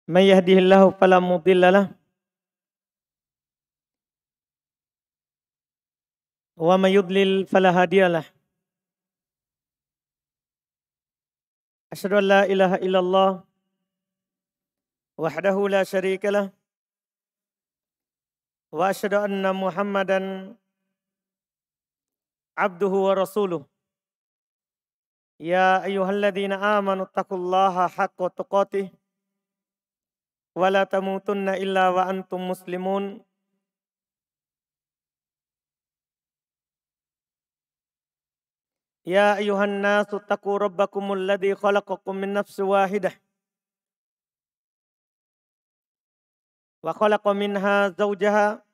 من يهده الله فلا مضل له ومن يضلل فلا هادي له. أشهد أن لا إله إلا الله وحده لا شريك له وأشهد أن محمدا عبده ورسوله. يا أيها الذين آمنوا اتقوا الله حق تقاته ولا تموتن إلا وأنتم مسلمون. يا أيها الناس اتقوا ربكم الذي خلقكم من نفس واحدة وخلق منها زوجها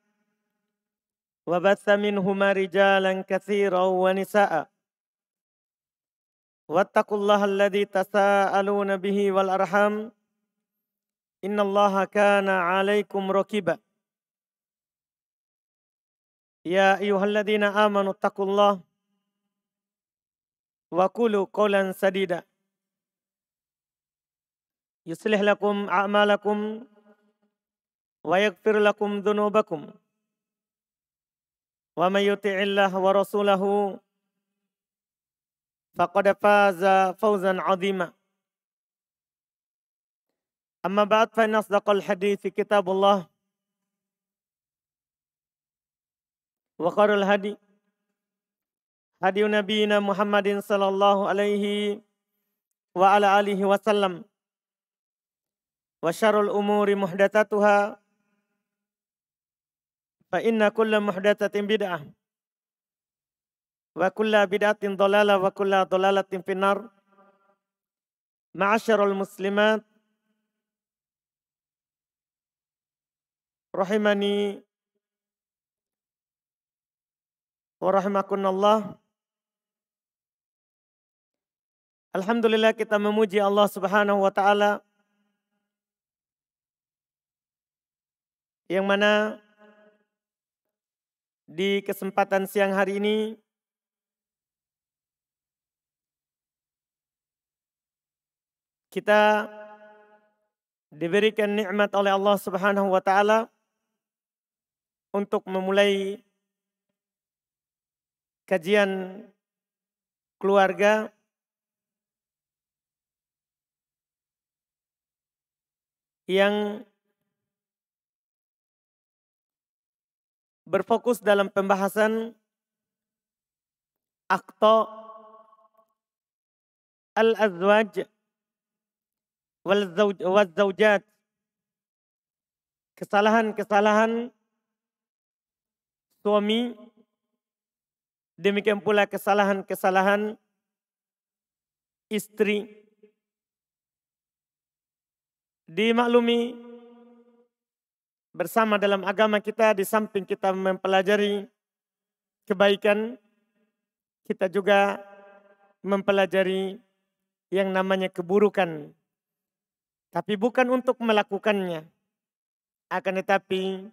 وبث منهما رجالا كثيرا ونساء واتقوا الله الذي تساءلون به والأرحام إن الله كان عليكم رقيبا. يا أيها الذين آمنوا اتقوا الله وقولوا قولا سديدا يصلح لكم أعمالكم ويغفر لكم ذنوبكم ومن يطع الله ورسوله فقد فاز فوزا عظيما. أما بعد فإن أصدق الحديث كتاب الله وخير الهدي هدي نبينا محمد صلى الله عليه وعلى آله وسلم وشر الأمور محدثاتها فإن كل محدثة بدعة وكل بدعة ضلالة وكل ضلالة في النار. معاشر المسلمات rahimani wa rahimakunallah. Alhamdulillah, kita memuji Allah Subhanahu wa taala yang mana di kesempatan siang hari ini kita diberikan nikmat oleh Allah Subhanahu wa taala untuk memulai kajian keluarga yang berfokus dalam pembahasan akhta al-azwaj wal zaujat, kesalahan-kesalahan suami, demikian pula kesalahan-kesalahan istri. Dimaklumi bersama dalam agama kita, di samping kita mempelajari kebaikan, kita juga mempelajari yang namanya keburukan. Tapi bukan untuk melakukannya, akan tetapi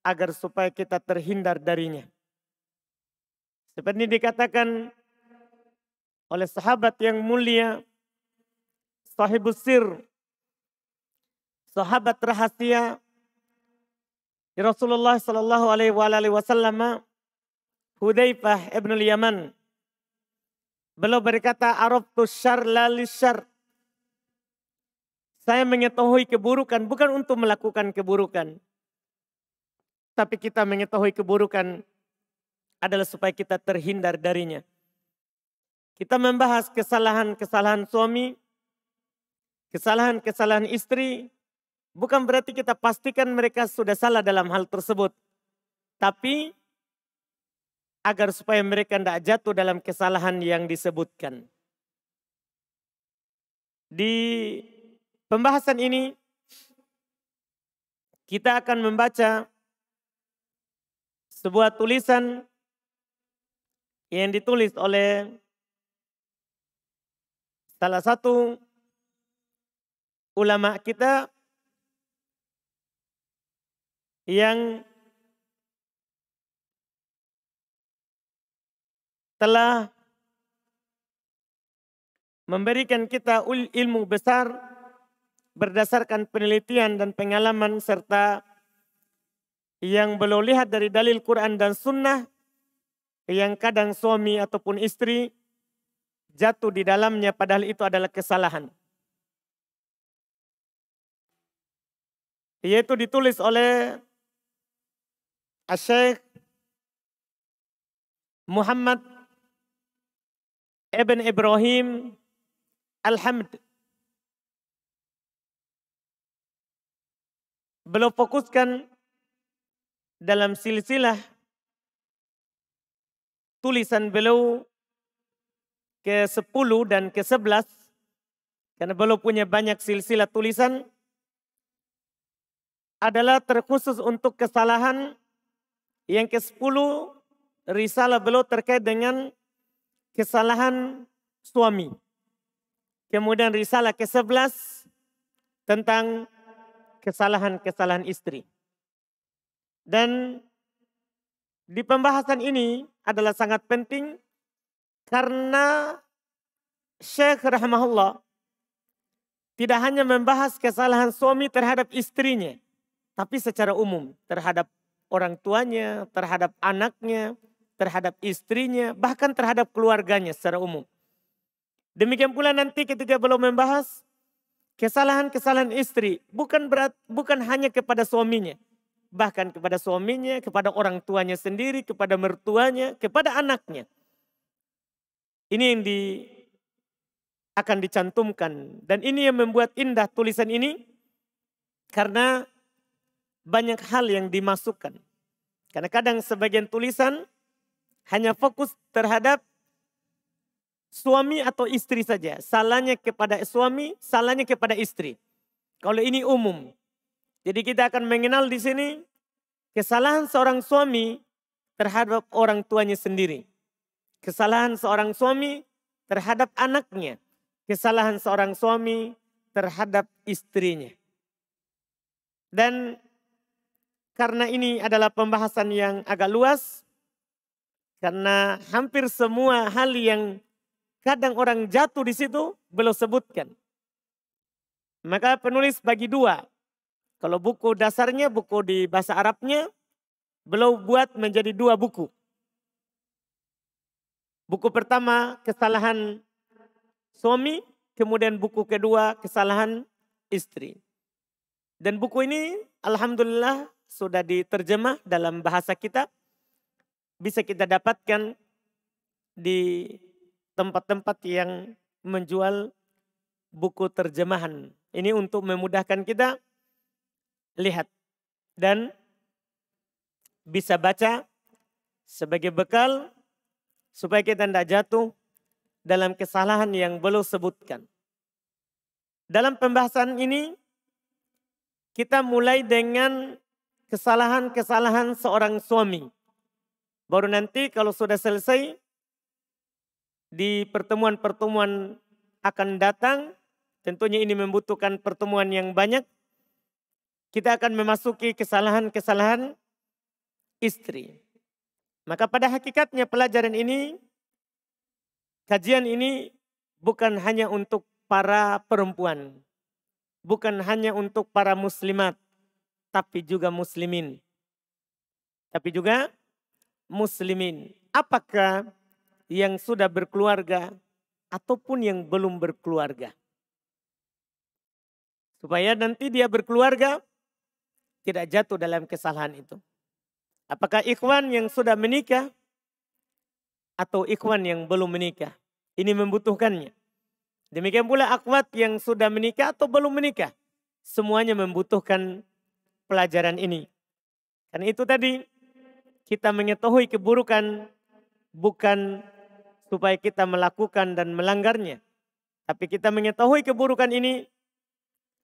agar supaya kita terhindar darinya. Seperti dikatakan oleh sahabat yang mulia, sahibus sir, sahabat rahasia Rasulullah sallallahu alaihi wasallam, Hudzaifah ibn al-Yaman. Beliau berkata, "Araftu syarr la lisyarr." Saya mengetahui keburukan bukan untuk melakukan keburukan. Tapi kita mengetahui keburukan adalah supaya kita terhindar darinya. Kita membahas kesalahan-kesalahan suami, kesalahan-kesalahan istri. Bukan berarti kita pastikan mereka sudah salah dalam hal tersebut. Tapi agar supaya mereka tidak jatuh dalam kesalahan yang disebutkan. Di pembahasan ini kita akan membaca sebuah tulisan yang ditulis oleh salah satu ulama kita yang telah memberikan kita ilmu besar berdasarkan penelitian dan pengalaman serta yang beliau lihat dari dalil Quran dan Sunnah, yang kadang suami ataupun istri jatuh di dalamnya padahal itu adalah kesalahan. Yaitu ditulis oleh Syekh Muhammad Ibn Ibrahim Al-Hamd. Beliau fokuskan dalam silsilah tulisan beliau ke-10 dan ke-11, karena beliau punya banyak silsilah tulisan, adalah terkhusus untuk kesalahan yang ke-10 risalah beliau terkait dengan kesalahan suami. Kemudian risalah ke-11 tentang kesalahan-kesalahan istri. Dan di pembahasan ini adalah sangat penting karena Syekh rahimahullah tidak hanya membahas kesalahan suami terhadap istrinya, tapi secara umum terhadap orang tuanya, terhadap anaknya, terhadap istrinya, bahkan terhadap keluarganya secara umum. Demikian pula nanti ketika beliau membahas kesalahan-kesalahan istri, bukan hanya kepada suaminya, bahkan kepada suaminya, kepada orang tuanya sendiri, kepada mertuanya, kepada anaknya. Ini yang akan dicantumkan, dan ini yang membuat indah tulisan ini karena banyak hal yang dimasukkan. Karena kadang sebagian tulisan hanya fokus terhadap suami atau istri saja. Salahnya kepada suami, salahnya kepada istri. Kalau ini umum. Jadi kita akan mengenal di sini kesalahan seorang suami terhadap orang tuanya sendiri. Kesalahan seorang suami terhadap anaknya. Kesalahan seorang suami terhadap istrinya. Dan karena ini adalah pembahasan yang agak luas, karena hampir semua hal yang kadang orang jatuh di situ beliau sebutkan. Maka penulis bagi dua. Kalau buku dasarnya, buku di bahasa Arabnya, beliau buat menjadi dua buku. Buku pertama kesalahan suami, kemudian buku kedua kesalahan istri. Dan buku ini alhamdulillah sudah diterjemah dalam bahasa kita. Bisa kita dapatkan di tempat-tempat yang menjual buku terjemahan. Ini untuk memudahkan kita lihat dan bisa baca sebagai bekal supaya kita tidak jatuh dalam kesalahan yang belum sebutkan. Dalam pembahasan ini kita mulai dengan kesalahan-kesalahan seorang suami. Baru nanti kalau sudah selesai di pertemuan-pertemuan akan datang, tentunya ini membutuhkan pertemuan yang banyak. Kita akan memasuki kesalahan-kesalahan istri. Maka pada hakikatnya pelajaran ini, kajian ini bukan hanya untuk para perempuan. Bukan hanya untuk para muslimat, tapi juga muslimin. Tapi juga muslimin. Apakah yang sudah berkeluarga ataupun yang belum berkeluarga? Supaya nanti dia berkeluarga tidak jatuh dalam kesalahan itu. Apakah ikhwan yang sudah menikah atau ikhwan yang belum menikah? Ini membutuhkannya. Demikian pula akhwat yang sudah menikah atau belum menikah. Semuanya membutuhkan pelajaran ini. Karena itu tadi kita mengetahui keburukan bukan supaya kita melakukan dan melanggarnya. Tapi kita mengetahui keburukan ini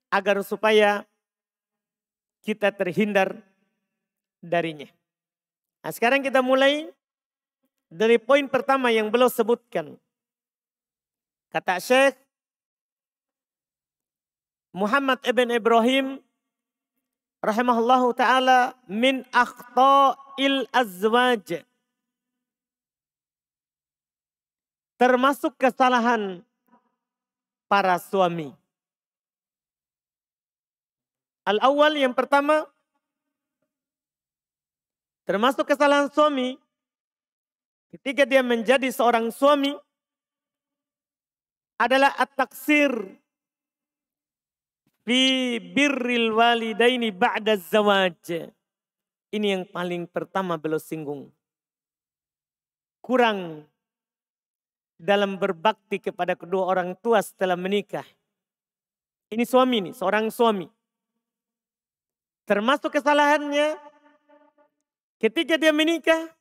agar supaya kita terhindar darinya. Nah, sekarang kita mulai dari poin pertama yang beliau sebutkan. Kata Syekh Muhammad Ibn Ibrahim rahimahullahu ta'ala, min akhta'il azwaj. Termasuk kesalahan para suami. Al-awwal yang pertama, termasuk kesalahan suami ketika dia menjadi seorang suami adalah at-taksir fi birril walidaini ba'da zawaj. Ini yang paling pertama beliau singgung. Kurang dalam berbakti kepada kedua orang tua setelah menikah. Ini suami nih, seorang suami. Termasuk kesalahannya ketika dia menikah,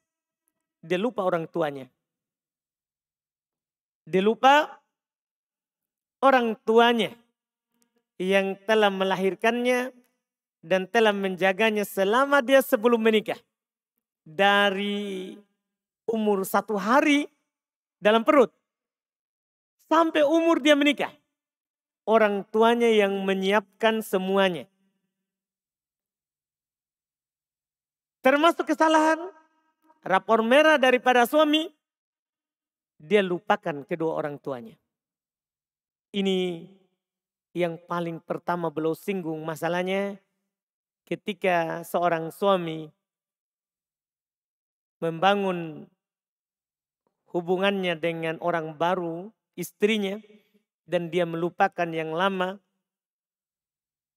dia lupa orang tuanya. Dia lupa orang tuanya yang telah melahirkannya dan telah menjaganya selama dia sebelum menikah. Dari umur 1 hari dalam perut sampai umur dia menikah. Orang tuanya yang menyiapkan semuanya. Termasuk kesalahan, rapor merah daripada suami, dia lupakan kedua orang tuanya. Ini yang paling pertama beliau singgung masalahnya ketika seorang suami membangun hubungannya dengan orang baru, istrinya, dan dia melupakan yang lama,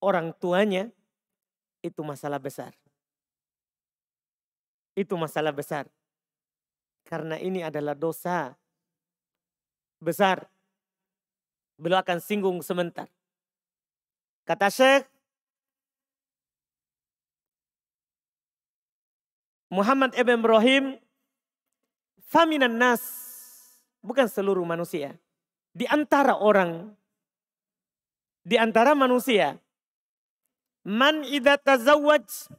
orang tuanya, itu masalah besar. Itu masalah besar. Karena ini adalah dosa besar. Beliau akan singgung sebentar. Kata Syekh Muhammad Ibn Ibrahim, faminan nas, bukan seluruh manusia. Di antara orang, di antara manusia, man idza tazawwaj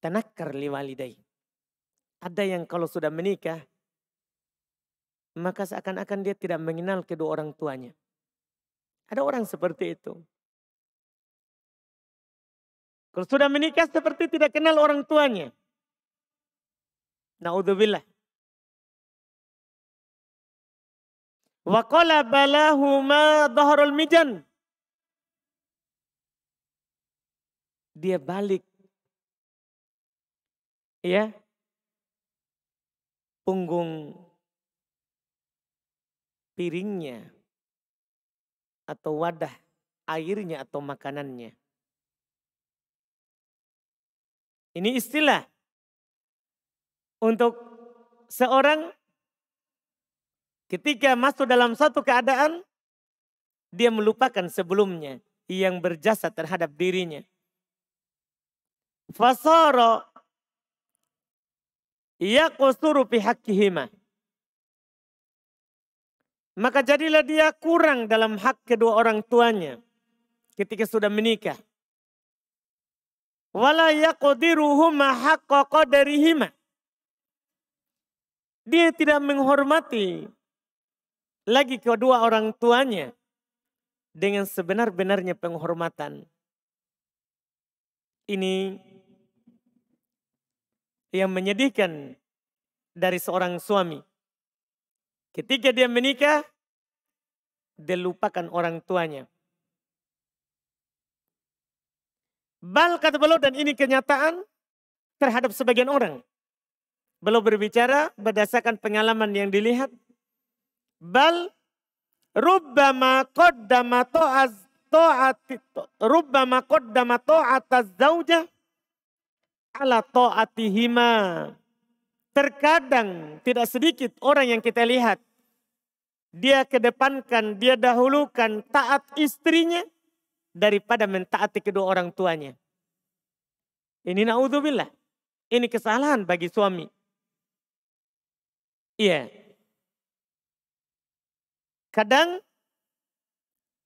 tanakkar liwalidai. Ada yang kalau sudah menikah, maka seakan-akan dia tidak mengenal kedua orang tuanya. Ada orang seperti itu. Kalau sudah menikah seperti tidak kenal orang tuanya. Na'udzubillah. Wa qala balahuma dhahrul mijan. Dia balik. Ya. Punggung piringnya atau wadah airnya atau makanannya. Ini istilah untuk seorang ketika masuk dalam satu keadaan, dia melupakan sebelumnya yang berjasa terhadap dirinya. Fasara yaqsuru fi haqqihima. Maka jadilah dia kurang dalam hak kedua orang tuanya ketika sudah menikah. Wala yaqdiruhuma haqqa qadarihima. Dia tidak menghormati lagi kedua orang tuanya dengan sebenar-benarnya penghormatan. Ini yang menyedihkan dari seorang suami. Ketika dia menikah, dia lupakan orang tuanya. Bal kata beliau, dan ini kenyataan terhadap sebagian orang. Beliau berbicara berdasarkan pengalaman yang dilihat. Bal rubbama qaddama ta'ataz zaujah ala ta'atihima. Terkadang tidak sedikit orang yang kita lihat, dia kedepankan, dia dahulukan taat istrinya daripada mentaati kedua orang tuanya. Ini na'udzubillah. Ini kesalahan bagi suami. Iya. Kadang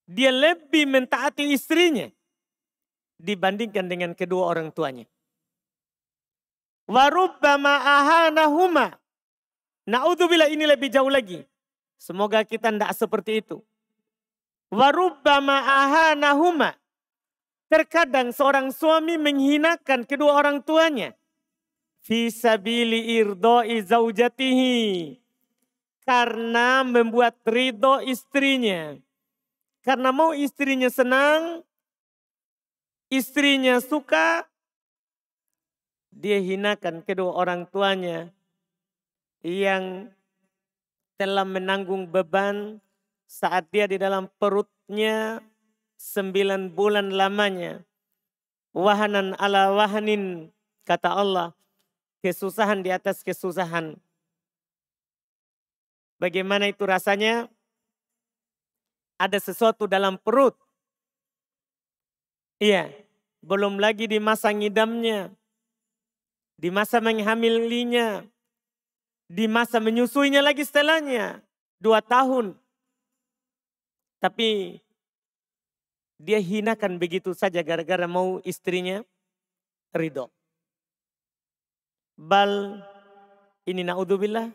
dia lebih mentaati istrinya dibandingkan dengan kedua orang tuanya. Warubbama ahanahuma. Na'udzubillah, ini lebih jauh lagi. Semoga kita tidak seperti itu. Warubbama ahanahuma. Terkadang seorang suami menghinakan kedua orang tuanya. Fi sabili irdoi zaujatihi. Karena membuat ridho istrinya. Karena mau istrinya senang, istrinya suka, dia hinakan kedua orang tuanya yang telah menanggung beban saat dia di dalam perutnya 9 bulan lamanya. Wahanan ala wahanin, kata Allah, kesusahan di atas kesusahan. Bagaimana itu rasanya? Ada sesuatu dalam perut. Iya, belum lagi di masa ngidamnya, di masa menghamilinya, di masa menyusuinya lagi setelahnya 2 tahun. Tapi dia hinakan begitu saja gara-gara mau istrinya ridho. Bal, ini na'udzubillah,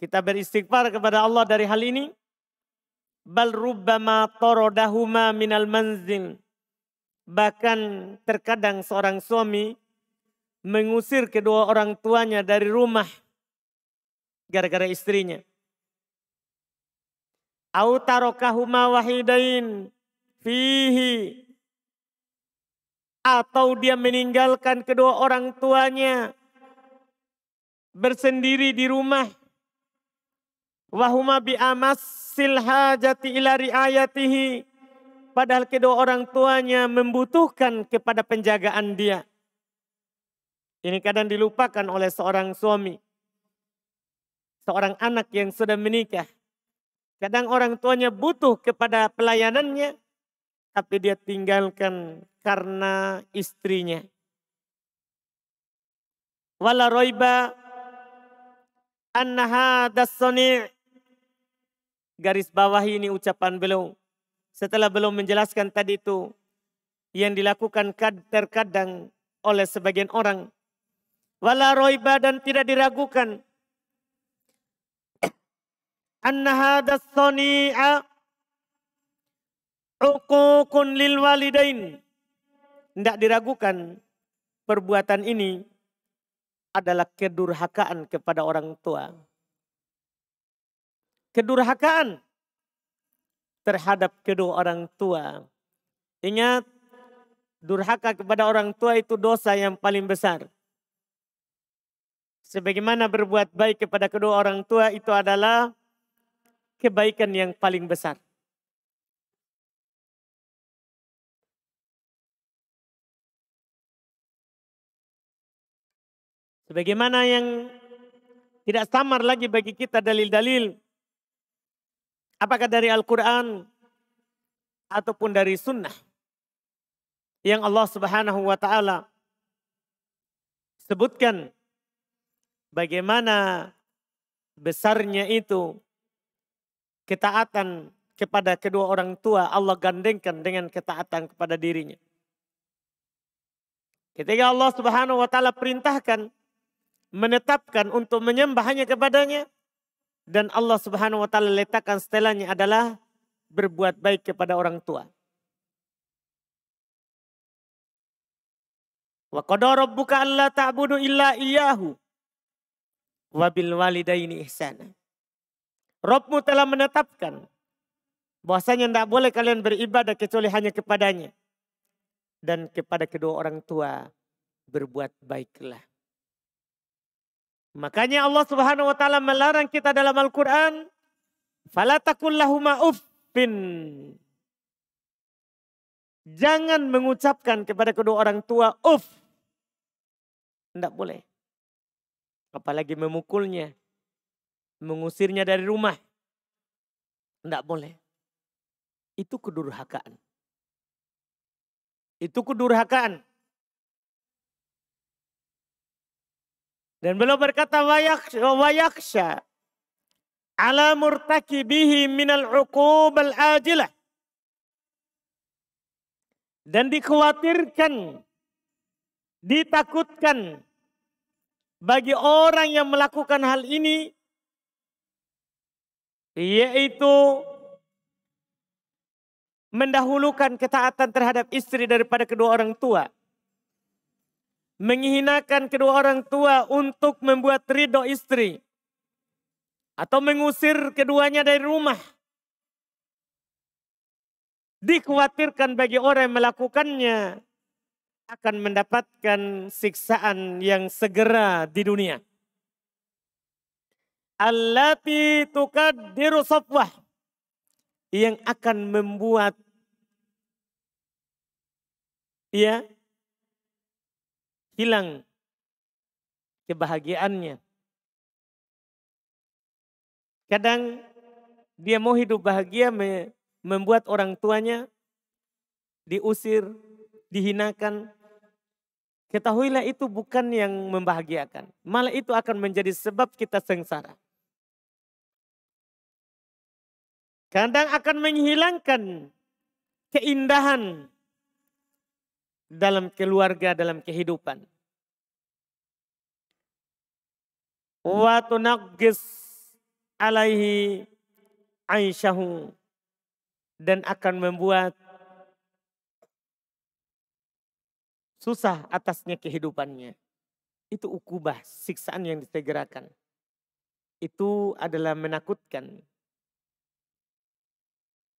kita beristighfar kepada Allah dari hal ini. Bal rubbama taradahuma minal manzil. Bahkan terkadang seorang suami mengusir kedua orang tuanya dari rumah gara-gara istrinya. Au tarakahuma wahidain fihi. Atau dia meninggalkan kedua orang tuanya bersendiri di rumah. Wahuma bi amassil hajati ila riayatihi. Padahal kedua orang tuanya membutuhkan kepada penjagaan dia. Ini kadang dilupakan oleh seorang suami. Seorang anak yang sudah menikah. Kadang orang tuanya butuh kepada pelayanannya. Tapi dia tinggalkan karena istrinya. Wala roiba annaha dassoni'. Garis bawah ini ucapan beliau. Setelah belum menjelaskan tadi itu, yang dilakukan terkadang oleh sebagian orang. Wala roiba, dan tidak diragukan. Anna hadas soni'a uququn lil walidain. Tidak diragukan perbuatan ini adalah kedurhakaan kepada orang tua. Kedurhakaan terhadap kedua orang tua. Ingat, durhaka kepada orang tua itu dosa yang paling besar. Sebagaimana berbuat baik kepada kedua orang tua itu adalah kebaikan yang paling besar. Sebagaimana yang tidak samar lagi bagi kita dalil-dalil. Apakah dari Al-Quran ataupun dari sunnah. Yang Allah Subhanahu wa ta'ala sebutkan bagaimana besarnya itu ketaatan kepada kedua orang tua Allah gandengkan dengan ketaatan kepada dirinya. Ketika Allah Subhanahu wa ta'ala perintahkan menetapkan untuk menyembah hanya kepadanya, dan Allah Subhanahu wa ta'ala letakkan setelahnya adalah berbuat baik kepada orang tua. Wa qada rabbuka alla ta'budu illa iyyahu wa bil walidaini ihsana. Rabbmu telah menetapkan bahwasanya tidak boleh kalian beribadah kecuali hanya kepadanya. Dan kepada kedua orang tua berbuat baiklah. Makanya Allah Subhanahu wa ta'ala melarang kita dalam Al-Quran. Fala taqul lahuma uffin. Jangan mengucapkan kepada kedua orang tua uff. Tidak boleh. Apalagi memukulnya. Mengusirnya dari rumah. Tidak boleh. Itu kedurhakaan. Itu kedurhakaan. Dan beliau berkata wayaksha ala murtakibihi minal uqubal ajilah. Dan dikhawatirkan, ditakutkan bagi orang yang melakukan hal ini, yaitu mendahulukan ketaatan terhadap istri daripada kedua orang tua. Menghinakan kedua orang tua untuk membuat ridho istri. Atau mengusir keduanya dari rumah. Dikhawatirkan bagi orang yang melakukannya akan mendapatkan siksaan yang segera di dunia. Allati tukaddiru safwah, yang akan membuat ia hilang kebahagiaannya. Kadang dia mau hidup bahagia, membuat orang tuanya diusir, dihinakan. Ketahuilah itu bukan yang membahagiakan. Malah itu akan menjadi sebab kita sengsara. Kadang akan menghilangkan keindahan dalam keluarga, dalam kehidupan. Wa tunaqqis alaihi aisyahu, dan akan membuat susah atasnya kehidupannya. Itu ukubah, siksaan yang disegerakan. Itu adalah menakutkan.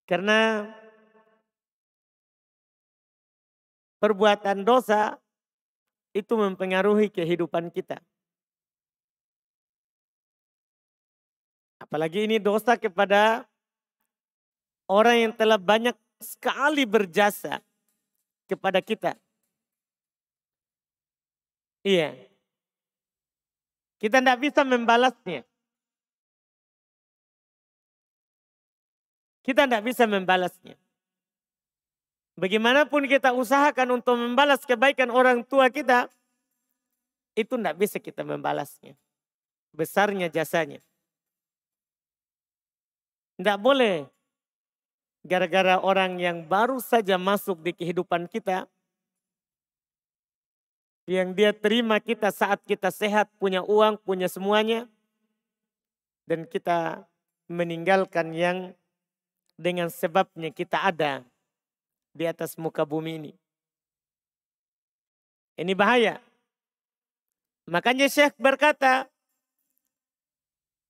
Karena perbuatan dosa itu mempengaruhi kehidupan kita. Apalagi ini dosa kepada orang yang telah banyak sekali berjasa kepada kita. Iya. Kita tidak bisa membalasnya. Kita tidak bisa membalasnya. Bagaimanapun kita usahakan untuk membalas kebaikan orang tua kita, itu tidak bisa kita membalasnya. Besarnya jasanya. Tidak boleh gara-gara orang yang baru saja masuk di kehidupan kita, yang dia terima kita saat kita sehat, punya uang, punya semuanya, dan kita meninggalkan yang dengan sebabnya kita ada di atas muka bumi ini. Ini bahaya. Makanya Syekh berkata,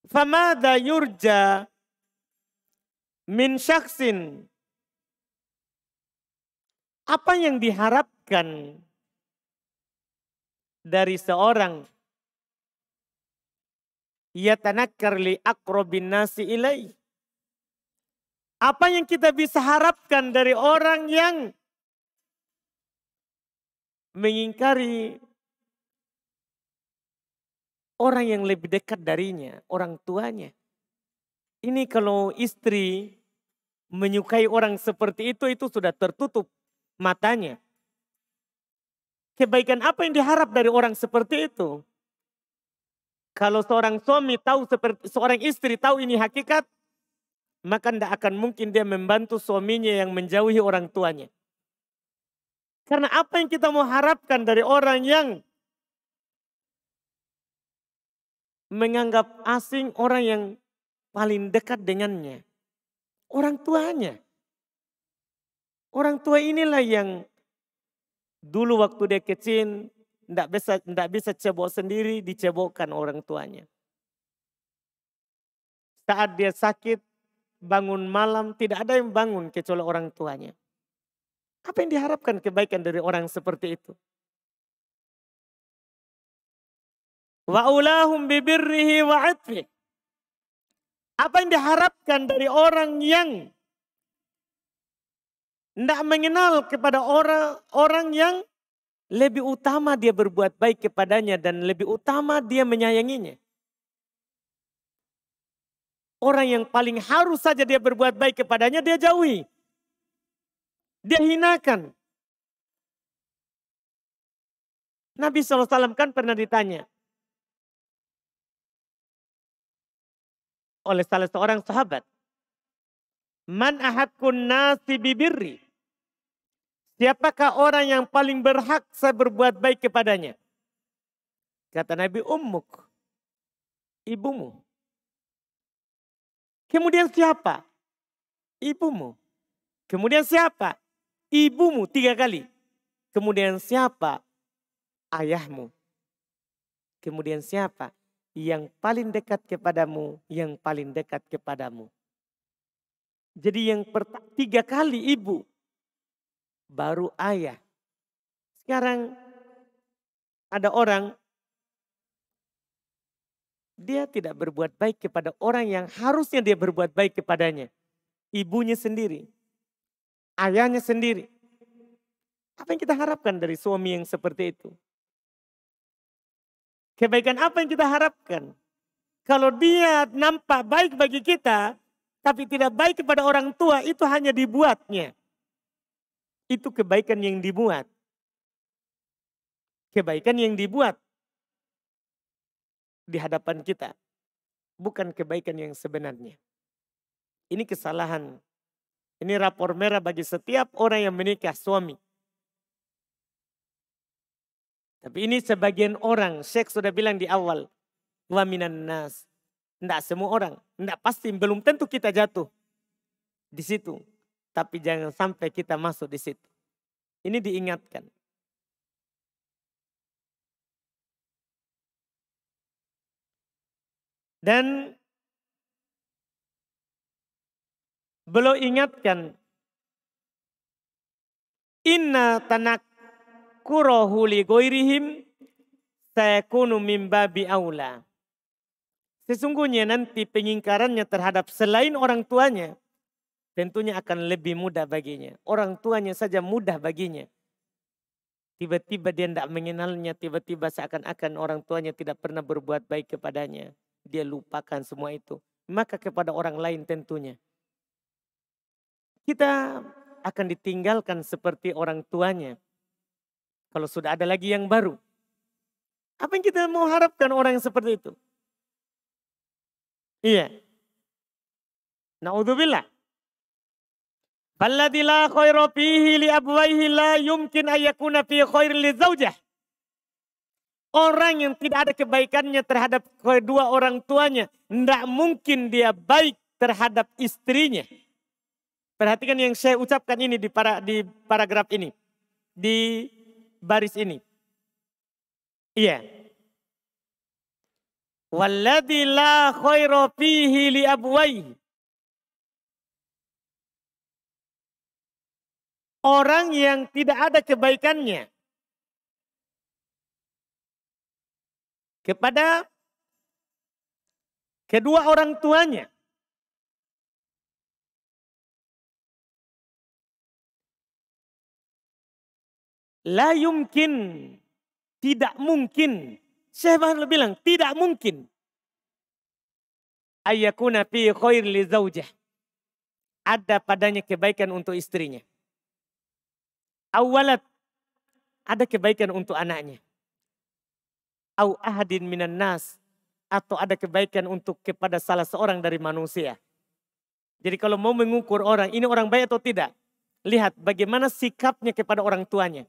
"Famada yurja min syakhsin." Apa yang diharapkan dari seorang yatanakkar li aqrabin nasi ilai? Apa yang kita bisa harapkan dari orang yang mengingkari orang yang lebih dekat darinya, orang tuanya? Ini kalau istri menyukai orang seperti itu sudah tertutup matanya. Kebaikan apa yang diharap dari orang seperti itu? Kalau seorang suami tahu, seperti seorang istri tahu ini hakikat, maka tidak akan mungkin dia membantu suaminya yang menjauhi orang tuanya. Karena apa yang kita mau harapkan dari orang yang menganggap asing orang yang paling dekat dengannya? Orang tuanya. Orang tua inilah yang dulu waktu dia kecil tidak bisa cebok sendiri, dicebokkan orang tuanya. Saat dia sakit, bangun malam, tidak ada yang bangun kecuali orang tuanya. Apa yang diharapkan kebaikan dari orang seperti itu? Wa ulahum bibirrihi wa atfih. Apa yang diharapkan dari orang yang tidak mengenal kepada orang yang lebih utama dia berbuat baik kepadanya dan lebih utama dia menyayanginya? Orang yang paling harus saja dia berbuat baik kepadanya, dia jauhi. Dia hinakan. Nabi SAW kan pernah ditanya oleh salah seorang sahabat. Man ahakun nasi bibirri. Siapakah orang yang paling berhak saya berbuat baik kepadanya? Kata Nabi, ummuk. Ibumu. Kemudian siapa? Ibumu. Kemudian siapa? Ibumu 3 kali. Kemudian siapa? Ayahmu. Kemudian siapa? Yang paling dekat kepadamu, yang paling dekat kepadamu. Jadi yang 3 kali ibu, baru ayah. Sekarang ada orang, dia tidak berbuat baik kepada orang yang harusnya dia berbuat baik kepadanya. Ibunya sendiri, ayahnya sendiri. Apa yang kita harapkan dari suami yang seperti itu? Kebaikan apa yang kita harapkan? Kalau dia nampak baik bagi kita, tapi tidak baik kepada orang tua, itu hanya dibuatnya. Itu kebaikan yang dibuat. Kebaikan yang dibuat di hadapan kita. Bukan kebaikan yang sebenarnya. Ini kesalahan. Ini rapor merah bagi setiap orang yang menikah, suami. Tapi ini sebagian orang, Syekh sudah bilang di awal. Wa minan nas. Tidak semua orang. Tidak pasti, belum tentu kita jatuh di situ. Tapi jangan sampai kita masuk di situ. Ini diingatkan. Dan beliau ingatkan, inna tanakkurahu li ghairihim sayakunu min babi aula. Sesungguhnya nanti pengingkarannya terhadap selain orang tuanya tentunya akan lebih mudah baginya. Orang tuanya saja mudah baginya. Tiba-tiba dia tidak mengenalnya, tiba-tiba seakan-akan orang tuanya tidak pernah berbuat baik kepadanya. Dia lupakan semua itu. Maka kepada orang lain tentunya. Kita akan ditinggalkan seperti orang tuanya. Kalau sudah ada lagi yang baru. Apa yang kita mau harapkan orang yang seperti itu? Iya. Na'udzubillah. Falladzi la khaira fihi li abwaihi la yumkin ayyakuna fi khair li zaujah. Orang yang tidak ada kebaikannya terhadap kedua orang tuanya, tidak mungkin dia baik terhadap istrinya. Perhatikan yang saya ucapkan ini di paragraf ini. Di baris ini. Iya. Walladzi la khaira fihi li abwaihi. Orang yang tidak ada kebaikannya kepada kedua orang tuanya. La yumkin, tidak mungkin. Syekh Bahar bilang tidak mungkin. Ayyakuna fi khair li zaujah. Ada padanya kebaikan untuk istrinya. Awalat, ada kebaikan untuk anaknya. Au ahadin minan nas, atau ada kebaikan untuk kepada salah seorang dari manusia. Jadi kalau mau mengukur orang, ini orang baik atau tidak, lihat bagaimana sikapnya kepada orang tuanya.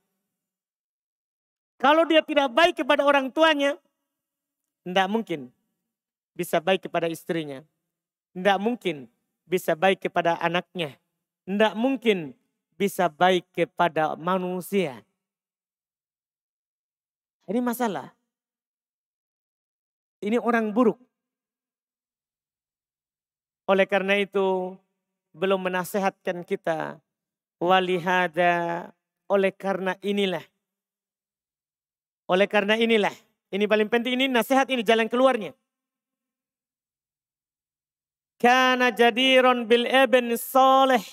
Kalau dia tidak baik kepada orang tuanya, tidak mungkin bisa baik kepada istrinya. Tidak mungkin bisa baik kepada anaknya. Tidak mungkin bisa baik kepada manusia. Ini masalah. Ini orang buruk. Oleh karena itu, belum menasehatkan kita. Walihada, oleh karena inilah. Oleh karena inilah. Ini paling penting, ini nasihat, ini jalan keluarnya. Kana jadiron bil ibn soleh.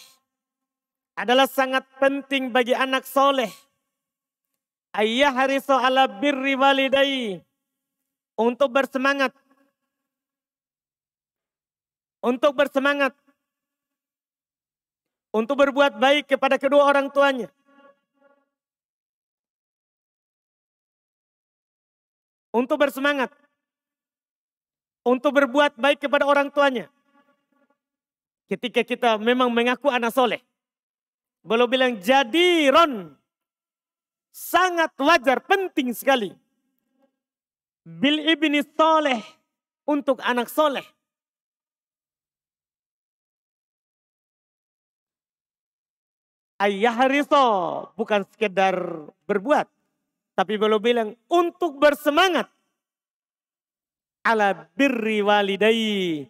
Adalah sangat penting bagi anak soleh. Ayyahrisu ala birri walidai. Untuk bersemangat. Untuk bersemangat. Untuk berbuat baik kepada kedua orang tuanya. Untuk bersemangat. Untuk berbuat baik kepada orang tuanya. Ketika kita memang mengaku anak soleh. Beliau bilang jadiron. Sangat wajar, penting sekali. Bil ibni soleh. Untuk anak soleh. Ayyahriso. Bukan sekedar berbuat. Tapi beliau bilang untuk bersemangat. Ala birri walidai.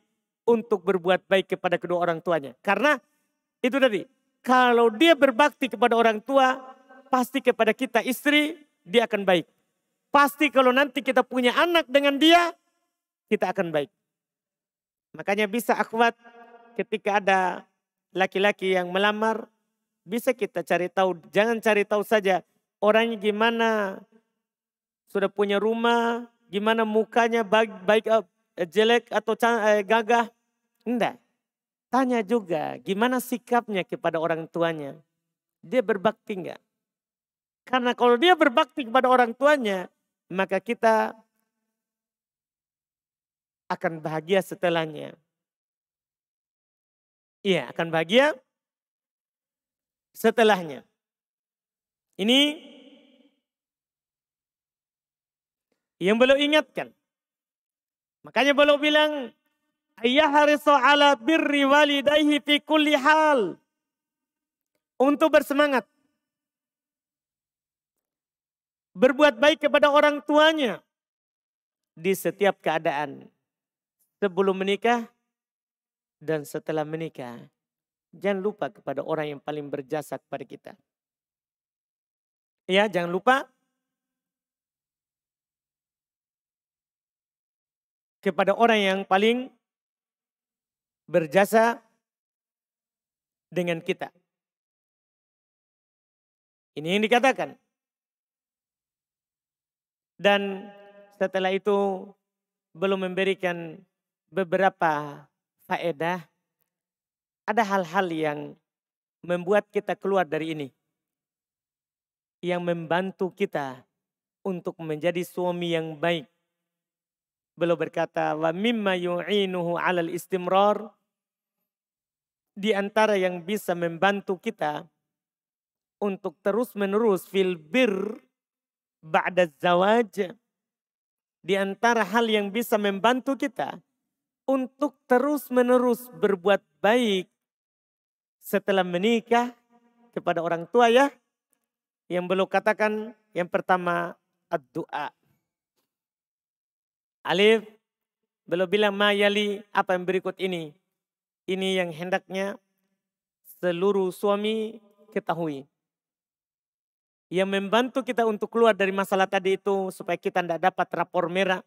Untuk berbuat baik kepada kedua orang tuanya. Karena Itu tadi. Kalau dia berbakti kepada orang tua, pasti kepada kita istri, dia akan baik. Pasti kalau nanti kita punya anak dengan dia, kita akan baik. Makanya bisa akhwat ketika ada laki-laki yang melamar, bisa kita cari tahu. Jangan cari tahu saja orangnya gimana, sudah punya rumah, gimana mukanya, baik jelek atau gagah. Enggak. Tanya juga gimana sikapnya kepada orang tuanya. Dia berbakti enggak? Karena kalau dia berbakti kepada orang tuanya, maka kita akan bahagia setelahnya. Iya, akan bahagia setelahnya. Ini yang beliau ingatkan. Makanya beliau bilang, ayyaharisu ala birri walidayhi fi kulli hal. Untuk bersemangat. Berbuat baik kepada orang tuanya. Di setiap keadaan. Sebelum menikah dan setelah menikah. Jangan lupa kepada orang yang paling berjasa kepada kita. Ya, jangan lupa kepada orang yang paling berjasa dengan kita. Ini yang dikatakan. Dan setelah itu belum memberikan beberapa faedah. Ada hal-hal yang membuat kita keluar dari ini. Yang membantu kita untuk menjadi suami yang baik. Beliau berkata, wa mimma yu'inuhu 'alal istimrar, di antara yang bisa membantu kita untuk terus-menerus fil bir ba'da zawaj, di antara hal yang bisa membantu kita untuk terus-menerus berbuat baik setelah menikah kepada orang tua ya. Yang beliau katakan yang pertama ad-du'a. Alif, beliau bilang mayali apa yang berikut ini. Ini yang hendaknya seluruh suami ketahui. Yang membantu kita untuk keluar dari masalah tadi itu supaya kita tidak dapat rapor merah.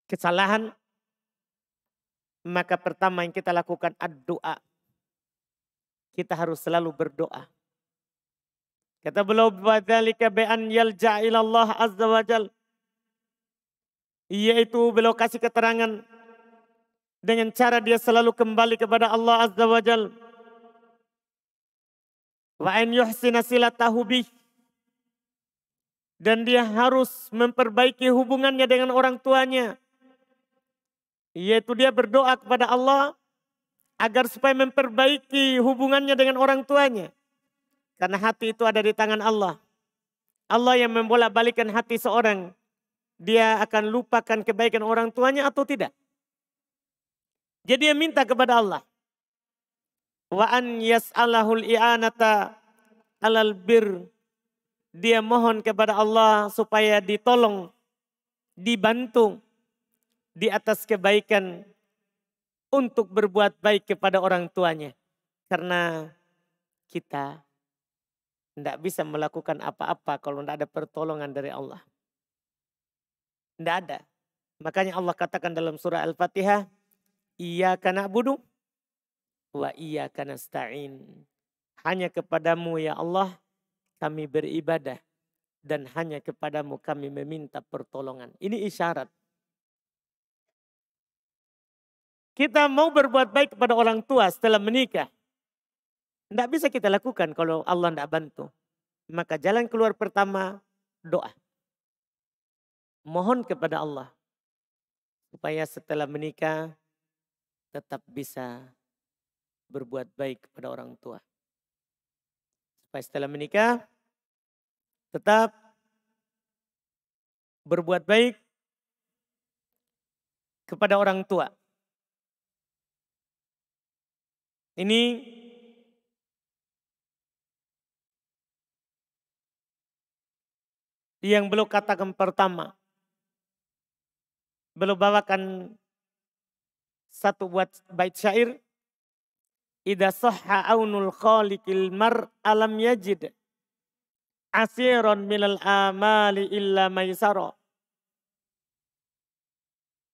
Kesalahan. Maka pertama yang kita lakukan ad-du'a. Kita harus selalu berdoa. Kata beliau, "Wadzalika bi an yalja' ila Allah azza wa jal." Yaitu beliau kasih keterangan dengan cara dia selalu kembali kepada Allah azza wa jal. Wa an yuhsina silatahu bih. Dan dia harus memperbaiki hubungannya dengan orang tuanya. Yaitu dia berdoa kepada Allah agar supaya memperbaiki hubungannya dengan orang tuanya. Karena hati itu ada di tangan Allah. Allah yang membolak-balikan hati seorang. Dia akan lupakan kebaikan orang tuanya atau tidak. Jadi dia minta kepada Allah. Wa an yas'alahul i'anata alal bir. Dia mohon kepada Allah supaya ditolong, dibantu di atas kebaikan untuk berbuat baik kepada orang tuanya. Karena kita tidak bisa melakukan apa-apa kalau tidak ada pertolongan dari Allah. Tidak ada. Makanya Allah katakan dalam surah Al-Fatihah, Iyyaka na'budu wa iyyaka nasta'in. Hanya kepadamu ya Allah kami beribadah dan hanya kepadamu kami meminta pertolongan. Ini isyarat. Kita mau berbuat baik kepada orang tua setelah menikah. Tidak bisa kita lakukan kalau Allah tidak bantu. Maka jalan keluar pertama doa. Mohon kepada Allah. Supaya setelah menikah tetap bisa berbuat baik kepada orang tua. Supaya setelah menikah tetap berbuat baik kepada orang tua. Ini yang beliau katakan pertama. Beliau bawakan satu buat bait syair idza sahha aunul khaliqil mar alam yajid asiron minal amali illa maisara.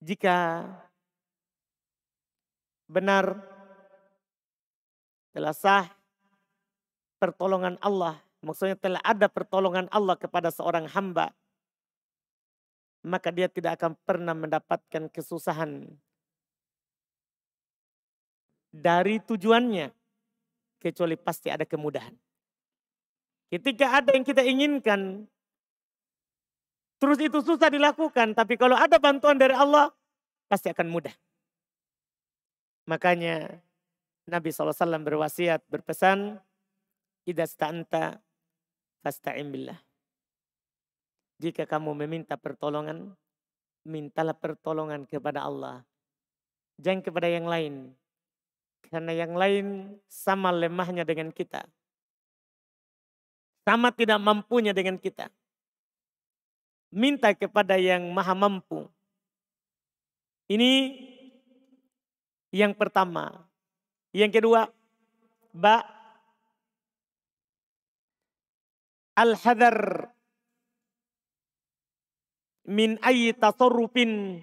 Jika benar telah sah pertolongan Allah, maksudnya telah ada pertolongan Allah kepada seorang hamba, maka dia tidak akan pernah mendapatkan kesusahan dari tujuannya, kecuali pasti ada kemudahan. Ketika ada yang kita inginkan, terus itu susah dilakukan, tapi kalau ada bantuan dari Allah, pasti akan mudah. Makanya Nabi SAW berwasiat, berpesan, idza sta'anta fasta'in billah. Jika kamu meminta pertolongan, mintalah pertolongan kepada Allah. Jangan kepada yang lain. Karena yang lain sama lemahnya dengan kita. Sama tidak mampunya dengan kita. Minta kepada yang maha mampu. Ini yang pertama. Yang kedua, al-hadar min ayyi tasarrufin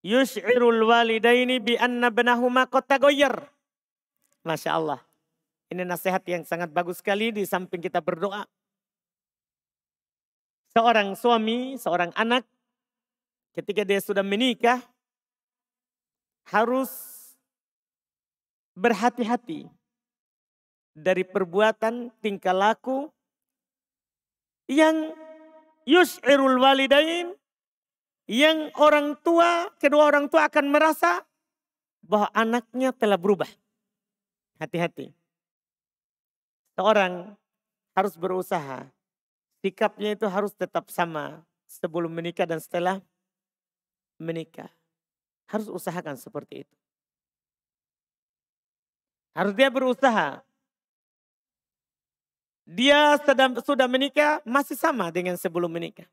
yush'irul walidaini bi anna ibnahuma qad taghayyar. Masya Allah. Ini nasihat yang sangat bagus sekali di samping kita berdoa. Seorang suami, seorang anak, ketika dia sudah menikah, harus berhati-hati dari perbuatan tingkah laku yang yush'irul walidain, yang orang tua, kedua orang tua akan merasa bahwa anaknya telah berubah. Hati-hati. Seorang harus berusaha. Sikapnya itu harus tetap sama sebelum menikah dan setelah menikah. Harus usahakan seperti itu. Harus dia berusaha. Dia sudah menikah masih sama dengan sebelum menikah.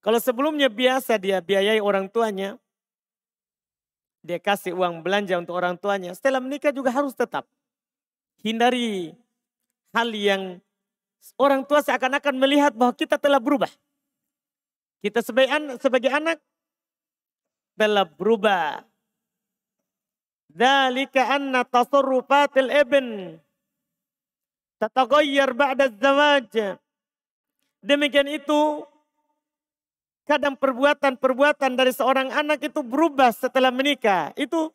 Kalau sebelumnya biasa dia biayai orang tuanya, dia kasih uang belanja untuk orang tuanya, setelah menikah juga harus tetap hindari hal yang orang tua seakan-akan melihat bahwa kita telah berubah. Kita sebagai anak telah berubah. Dzalika anna tasarrufatil ibn tataghayyar ba'da zawaj. Demikian itu kadang perbuatan-perbuatan dari seorang anak itu berubah setelah menikah. Itu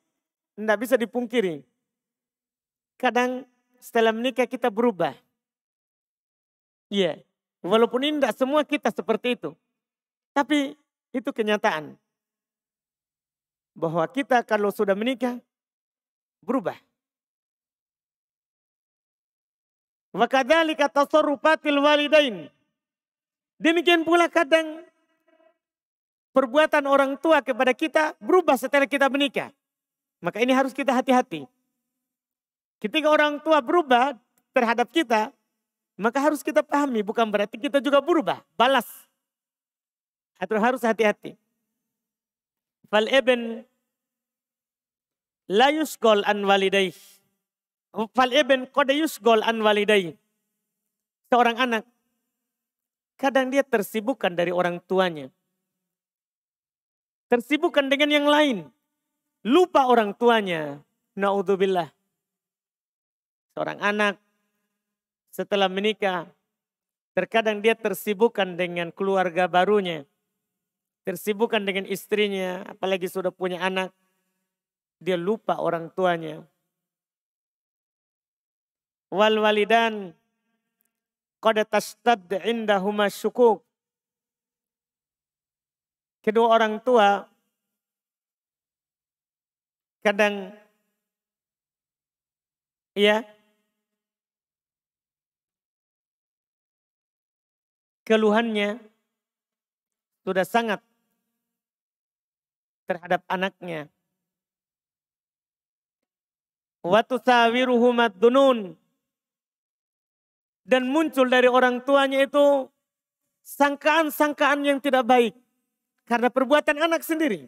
tidak bisa dipungkiri. Kadang setelah menikah kita berubah. Iya, walaupun ini tidak semua kita seperti itu. Tapi itu kenyataan. Bahwa kita kalau sudah menikah, berubah. Wa kadzalika tasarrufatil walidain. Demikian pula kadang perbuatan orang tua kepada kita berubah setelah kita menikah. Maka ini harus kita hati-hati. Ketika orang tua berubah terhadap kita, maka harus kita pahami bukan berarti kita juga berubah, balas. Atau harus hati-hati. Fal ibn la yusgol an walidayh. Fal ibn qad yusgol an walidayh. Seorang anak kadang dia tersibukkan dari orang tuanya. Tersibukkan dengan yang lain. Lupa orang tuanya. Na'udzubillah. Seorang anak setelah menikah, terkadang dia tersibukkan dengan keluarga barunya. Tersibukkan dengan istrinya, apalagi sudah punya anak. Dia lupa orang tuanya. Wal walidan qad tashtad indahuma syukuk. Kedua orang tua kadang keluhannya sudah sangat terhadap anaknya. Wa tusawiruhumat dunun. Dan muncul dari orang tuanya itu sangkaan-sangkaan yang tidak baik. Karena perbuatan anak sendiri.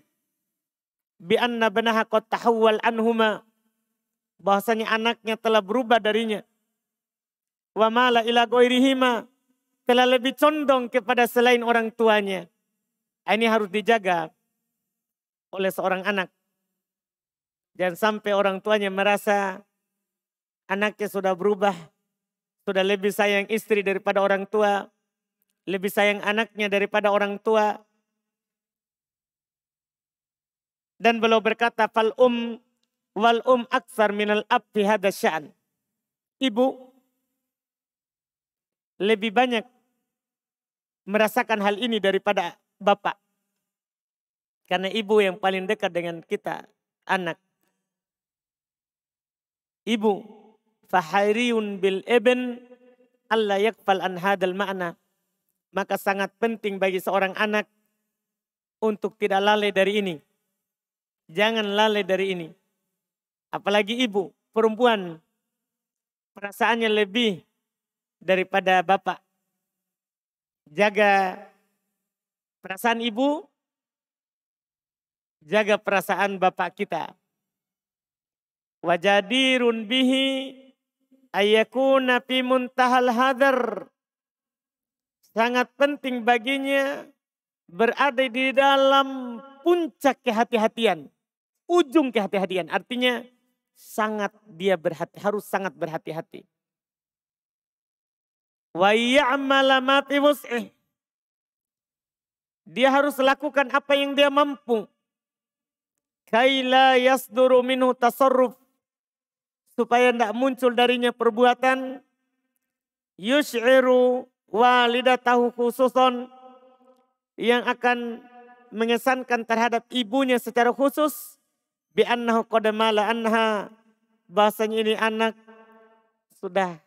Bi anna banaha qad tahawwal anhuma. bahwasanya anaknya telah berubah darinya. Wa mala ila ghairihima, telah lebih condong kepada selain orang tuanya. Ini harus dijaga oleh seorang anak. Jangan sampai orang tuanya merasa anaknya sudah berubah, sudah lebih sayang istri daripada orang tua, lebih sayang anaknya daripada orang tua. Dan beliau berkata, fal wal aksar minal ab fi hadha sya'an. Ibu lebih banyak merasakan hal ini daripada bapak. Karena ibu yang paling dekat dengan kita, anak. Ibu, fahairiyun bil ibn alla yakfal an hadal ma'na. Maka sangat penting bagi seorang anak untuk tidak lalai dari ini. Jangan lalai dari ini. Apalagi ibu, perempuan, perasaannya lebih daripada bapak. Jaga perasaan ibu, jaga perasaan bapak kita. Wajadirun bihi ayyakuna fi muntahal hadar. Sangat penting baginya berada di dalam puncak kehati-hatian. Ujung kehati-hatian. Artinya harus sangat berhati-hati. Wa ya'mala ma fi wus'ih. Dia harus lakukan apa yang dia mampu. Kaila yasduru minhu tasarruf. Supaya tidak muncul darinya perbuatan yush'iru walidatahu khususon, yang akan mengesankan terhadap ibunya secara khusus bi annahu qad mala anha, bahasanya ini anak sudah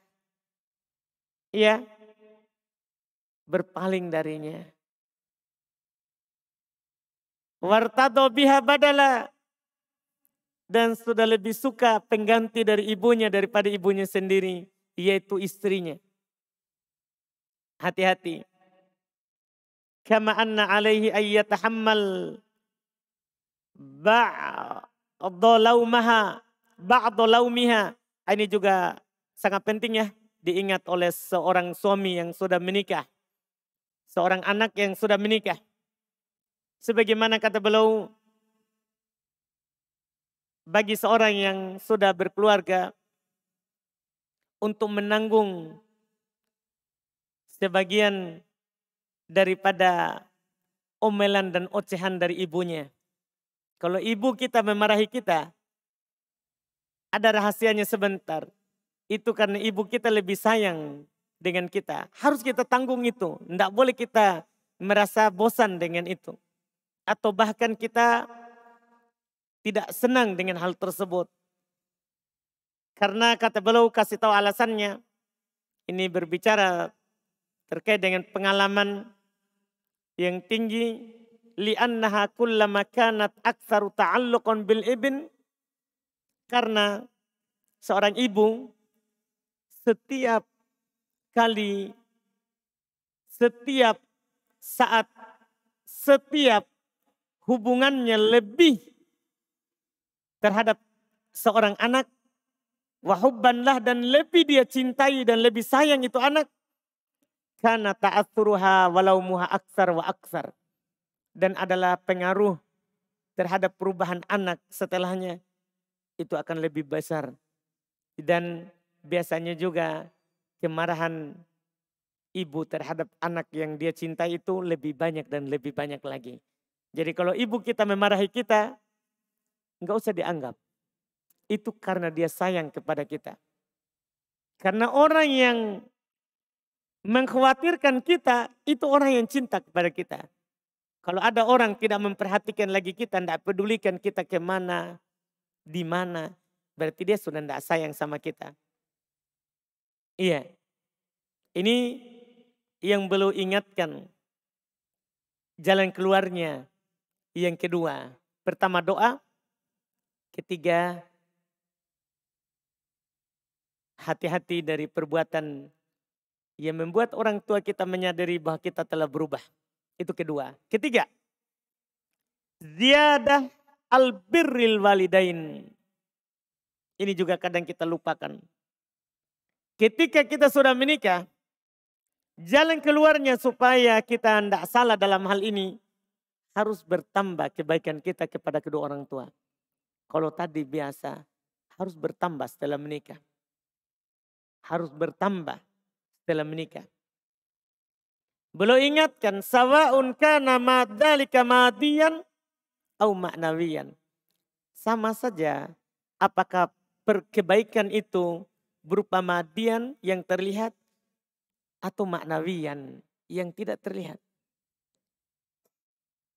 berpaling darinya. Wartado biha badala, dan sudah lebih suka pengganti dari ibunya daripada ibunya sendiri, yaitu istrinya. Hati-hati. Kama anna alaihi ayyatahammal ba'dolaumiha. Ini juga sangat penting ya, diingat oleh seorang suami yang sudah menikah. Seorang anak yang sudah menikah. Sebagaimana kata beliau, bagi seorang yang sudah berkeluarga untuk menanggung sebagian daripada omelan dan ocehan dari ibunya. Kalau ibu kita memarahi kita, ada rahasianya sebentar. Itu karena ibu kita lebih sayang dengan kita. Harus kita tanggung itu. Tidak boleh kita merasa bosan dengan itu. Atau bahkan kita tidak senang dengan hal tersebut. Karena kata beliau kasih tahu alasannya. Ini berbicara terkait dengan pengalaman yang tinggi. Li'annaha kullama kanat aktsaru ta'alluqan bil ibn. Karena seorang ibu setiap kali, setiap saat, setiap hubungannya lebih terhadap seorang anak, wahubbanlah, dan lebih dia cintai dan lebih sayang itu anak, karena ta'athuruha walau muha aksar wa aksar, dan adalah pengaruh terhadap perubahan anak setelahnya itu akan lebih besar. Dan biasanya juga kemarahan ibu terhadap anak yang dia cintai itu lebih banyak dan lebih banyak lagi. Jadi kalau ibu kita memarahi kita, enggak usah dianggap. Itu karena dia sayang kepada kita. Karena orang yang mengkhawatirkan kita, itu orang yang cinta kepada kita. Kalau ada orang tidak memperhatikan lagi kita, tidak pedulikan kita kemana, di mana, berarti dia sudah tidak sayang sama kita. Iya. Ini yang beliau ingatkan. Jalan keluarnya. Yang kedua, pertama doa. Ketiga, hati-hati dari perbuatan yang membuat orang tua kita menyadari bahwa kita telah berubah. Itu kedua. Ketiga, ziyadah al-birril walidain. Ini juga kadang kita lupakan. Ketika kita sudah menikah, jalan keluarnya supaya kita tidak salah dalam hal ini, harus bertambah kebaikan kita kepada kedua orang tua. Kalau tadi biasa, harus bertambah setelah menikah. Harus bertambah setelah menikah. Beliau ingatkan, sawa'un kana madzalika madiyan au ma'nawiyan. Sama saja, apakah kebaikan itu berupa madian yang terlihat atau maknawian yang tidak terlihat.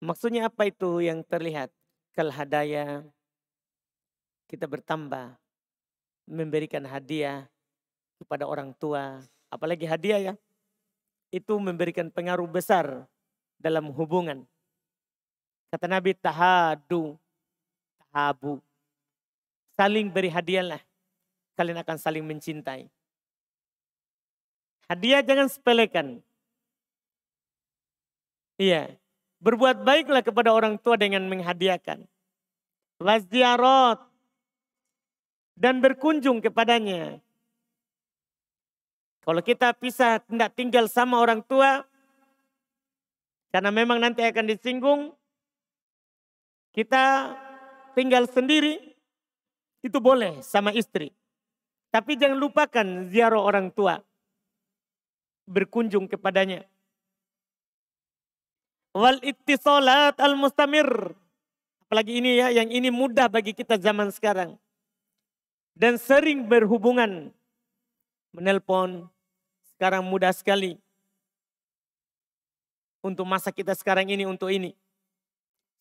Maksudnya apa itu yang terlihat? Kal hadaya, kita bertambah memberikan hadiah kepada orang tua. Apalagi hadiah ya, itu memberikan pengaruh besar dalam hubungan. Kata Nabi, tahabu. Saling beri hadiahlah, kalian akan saling mencintai. Hadiah jangan sepelekan. Iya, berbuat baiklah kepada orang tua dengan menghadiahkan. Waziarot, dan berkunjung kepadanya. Kalau kita pisah, tidak tinggal sama orang tua, karena memang nanti akan disinggung, kita tinggal sendiri, itu boleh sama istri. Tapi jangan lupakan ziarah orang tua. Berkunjung kepadanya. Wal ittisalat al mustamir. Apalagi ini ya, yang ini mudah bagi kita zaman sekarang. Dan sering berhubungan. Menelpon. Sekarang mudah sekali. Untuk masa kita sekarang ini, untuk ini.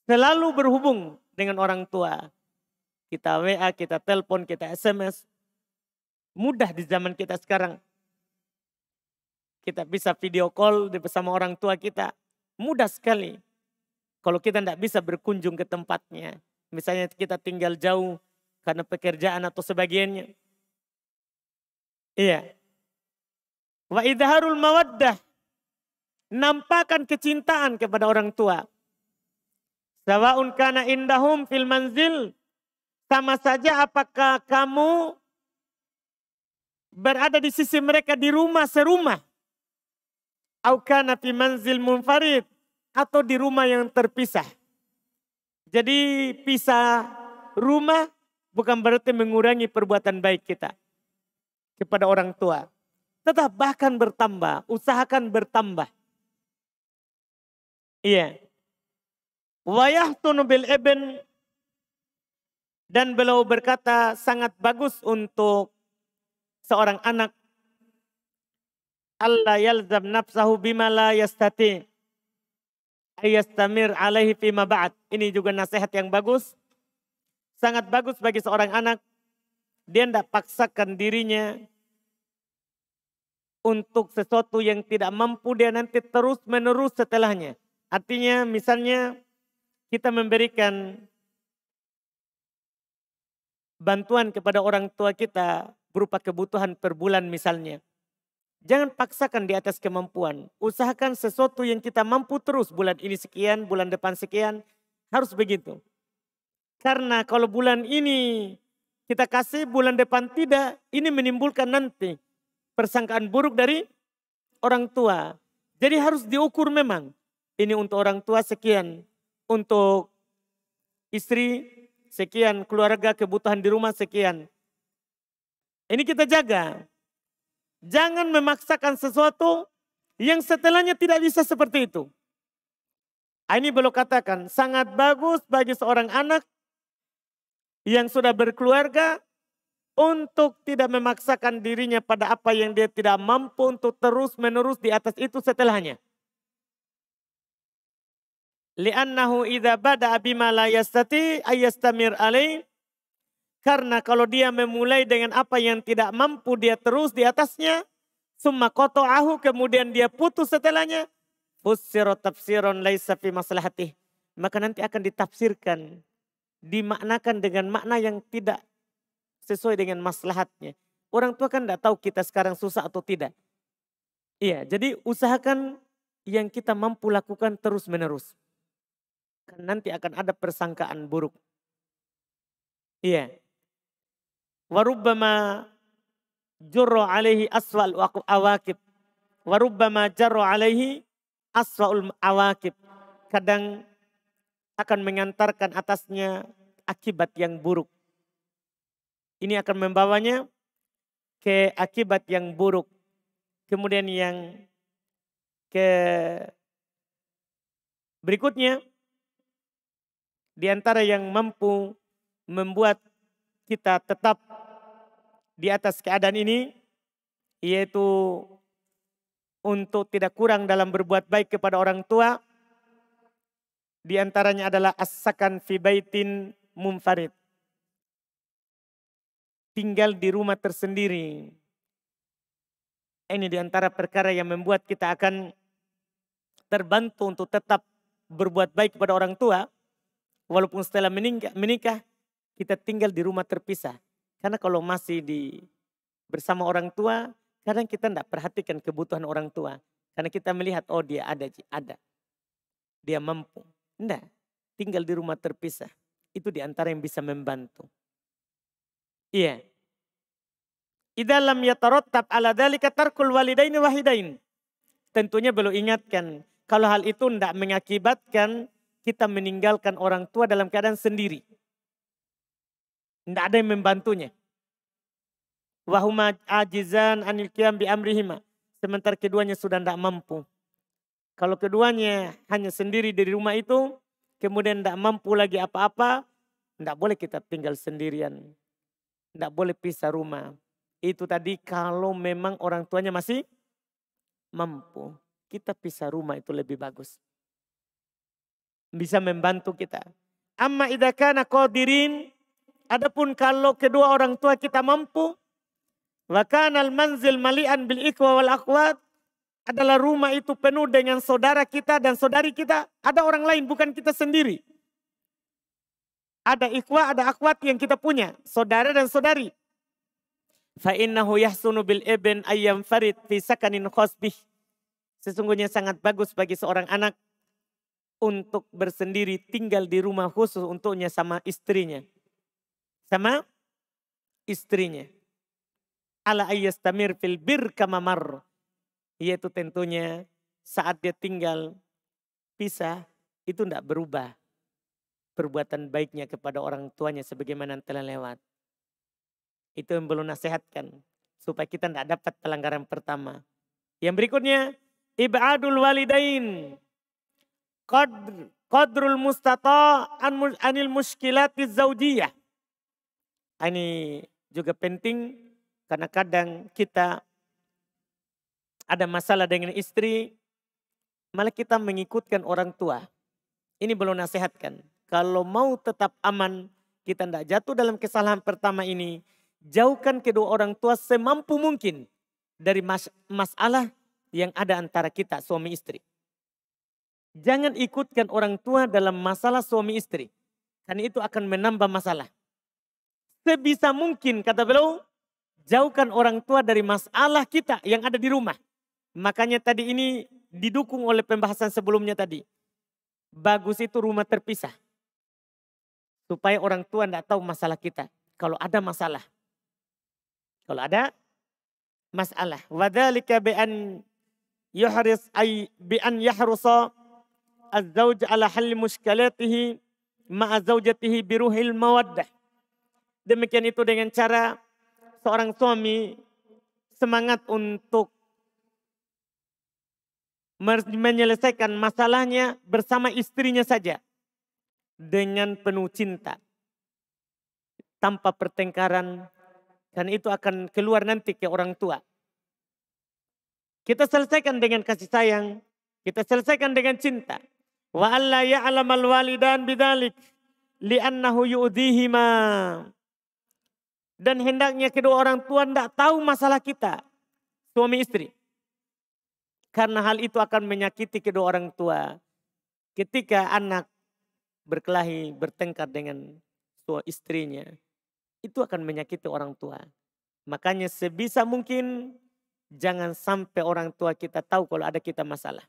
Selalu berhubung dengan orang tua. Kita WA, kita telepon, kita SMS. Mudah di zaman kita sekarang. Kita bisa video call bersama orang tua kita. Mudah sekali. Kalau kita tidak bisa berkunjung ke tempatnya. Misalnya kita tinggal jauh karena pekerjaan atau sebagiannya. Iya. Wa idharul mawaddah. Nampakkan kecintaan kepada orang tua. Sawa'un kana indahum fil manzil. Sama saja apakah kamu berada di sisi mereka di rumah serumah. Au kana fi manzil munfarid, atau di rumah yang terpisah. Jadi pisah rumah bukan berarti mengurangi perbuatan baik kita kepada orang tua. Tetap bahkan bertambah, usahakan bertambah. Iya. Wa yahtunu bil ibn, dan beliau berkata sangat bagus untuk seorang anak Allah yalzam nafsahu bima la yastati ayastamir alaihi fima ba'd. Ini juga nasihat yang bagus. Sangat bagus bagi seorang anak. Dia tidak paksakan dirinya untuk sesuatu yang tidak mampu dia nanti terus menerus setelahnya. Artinya misalnya kita memberikan bantuan kepada orang tua kita berupa kebutuhan per bulan misalnya. Jangan paksakan di atas kemampuan. Usahakan sesuatu yang kita mampu terus. Bulan ini sekian, bulan depan sekian. Harus begitu. Karena kalau bulan ini kita kasih, bulan depan tidak. Ini menimbulkan nanti persangkaan buruk dari orang tua. Jadi harus diukur memang. Ini untuk orang tua sekian. Untuk istri sekian. Keluarga, kebutuhan di rumah sekian. Ini kita jaga. Jangan memaksakan sesuatu yang setelahnya tidak bisa seperti itu. Ini beliau katakan sangat bagus bagi seorang anak yang sudah berkeluarga untuk tidak memaksakan dirinya pada apa yang dia tidak mampu untuk terus menerus di atas itu setelahnya. Li'annahu idza bada'a bima la yastati ayastamir alaih. Karena kalau dia memulai dengan apa yang tidak mampu dia terus di atasnya. Summa qata'ahu, kemudian dia putus setelahnya. Fussirat tafsiron laisa fi maslahatih. Maka nanti akan ditafsirkan. Dimaknakan dengan makna yang tidak sesuai dengan maslahatnya. Orang tua kan tidak tahu kita sekarang susah atau tidak. Iya, jadi usahakan yang kita mampu lakukan terus menerus. Kan nanti akan ada persangkaan buruk. Iya. Warubbama jurra alaihi aswal awakib. Warubbama jarra alaihi aswal awakib. Kadang akan mengantarkan atasnya akibat yang buruk. Ini akan membawanya ke akibat yang buruk. Kemudian yang ke berikutnya, di antara yang mampu membuat kita tetap di atas keadaan ini, yaitu untuk tidak kurang dalam berbuat baik kepada orang tua. Di antaranya adalah as-sakan fi baitin munfarid. Tinggal di rumah tersendiri. Ini di antara perkara yang membuat kita akan terbantu untuk tetap berbuat baik kepada orang tua. Walaupun setelah menikah kita tinggal di rumah terpisah. Karena kalau masih bersama orang tua, kadang kita tidak perhatikan kebutuhan orang tua. Karena kita melihat, oh dia ada. Dia mampu. Tidak, tinggal di rumah terpisah. Itu di antara yang bisa membantu. Iya. Idza lam yatarattab ala dzalika tarkul walidaini wahidain. Tentunya perlu ingatkan, kalau hal itu tidak mengakibatkan kita meninggalkan orang tua dalam keadaan sendiri. Tidak ada yang membantunya. Wahuma ajizan anil qiyam bi amrihima. Sementara keduanya sudah tidak mampu. Kalau keduanya hanya sendiri di rumah itu, kemudian tidak mampu lagi apa-apa, tidak boleh kita tinggal sendirian. Tidak boleh pisah rumah. Itu tadi kalau memang orang tuanya masih mampu. Kita pisah rumah itu lebih bagus. Bisa membantu kita. Amma idza kana qadirin, adapun kalau kedua orang tua kita mampu, wa kana al-manzil mali'an bil ikhwa wal akhwat, adalah rumah itu penuh dengan saudara kita dan saudari kita, ada orang lain bukan kita sendiri. Ada ikhwah, ada akhwat yang kita punya, saudara dan saudari. Fa innahu yahsunu bil ibn ayyam farid fi sakanin khasbih. Sesungguhnya sangat bagus bagi seorang anak untuk bersendiri tinggal di rumah khusus untuknya sama istrinya. Sama istrinya. Ala ayyastamir fil bir kama marr. Yaitu tentunya saat dia tinggal pisah itu tidak berubah perbuatan baiknya kepada orang tuanya sebagaimana telah lewat. Itu yang perlu nasihatkan supaya kita tidak dapat pelanggaran pertama. Yang berikutnya, ibadul walidain qadrul mustata anil muskilatiz zaujiyah. Ini juga penting karena kadang kita ada masalah dengan istri, malah kita mengikutkan orang tua. Ini belum nasihatkan. Kalau mau tetap aman, kita tidak jatuh dalam kesalahan pertama ini, jauhkan kedua orang tua semampu mungkin dari masalah yang ada antara kita suami istri. Jangan ikutkan orang tua dalam masalah suami istri. Karena itu akan menambah masalah. Sebisa mungkin kata beliau, jauhkan orang tua dari masalah kita yang ada di rumah. Makanya tadi ini didukung oleh pembahasan sebelumnya tadi. Bagus itu rumah terpisah. Supaya orang tua tidak tahu masalah kita. Kalau ada masalah. Kalau ada masalah. Wadzalika bi'an yuhris bi'an yahrusa az-zawj ala halli mushkilatihi ma'a zawjatihi biruhil mawaddah. Demikian itu dengan cara seorang suami semangat untuk menyelesaikan masalahnya bersama istrinya saja. Dengan penuh cinta. Tanpa pertengkaran. Karena itu akan keluar nanti ke orang tua. Kita selesaikan dengan kasih sayang. Kita selesaikan dengan cinta. Wa alla ya'lamal walidan bidzalik li'annahu yu'dhihima. Dan hendaknya kedua orang tua tidak tahu masalah kita. Suami istri. Karena hal itu akan menyakiti kedua orang tua. Ketika anak berkelahi, bertengkar dengan istrinya. Itu akan menyakiti orang tua. Makanya sebisa mungkin jangan sampai orang tua kita tahu kalau ada kita masalah.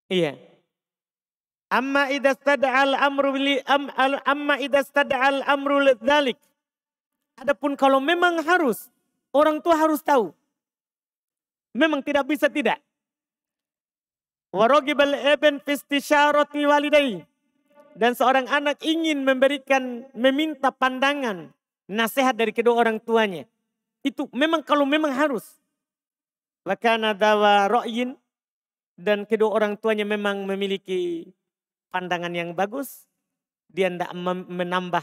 Iya. Amma idza stada'al amru lidzalik. Adapun kalau memang harus, orang tua harus tahu. Memang tidak bisa tidak. Warogibal eben fistisyarati walidai. Dan seorang anak ingin meminta pandangan, nasihat dari kedua orang tuanya. Itu memang kalau memang harus. Wakana dawa ro'yin. Dan kedua orang tuanya memang memiliki pandangan yang bagus. Dia tidak menambah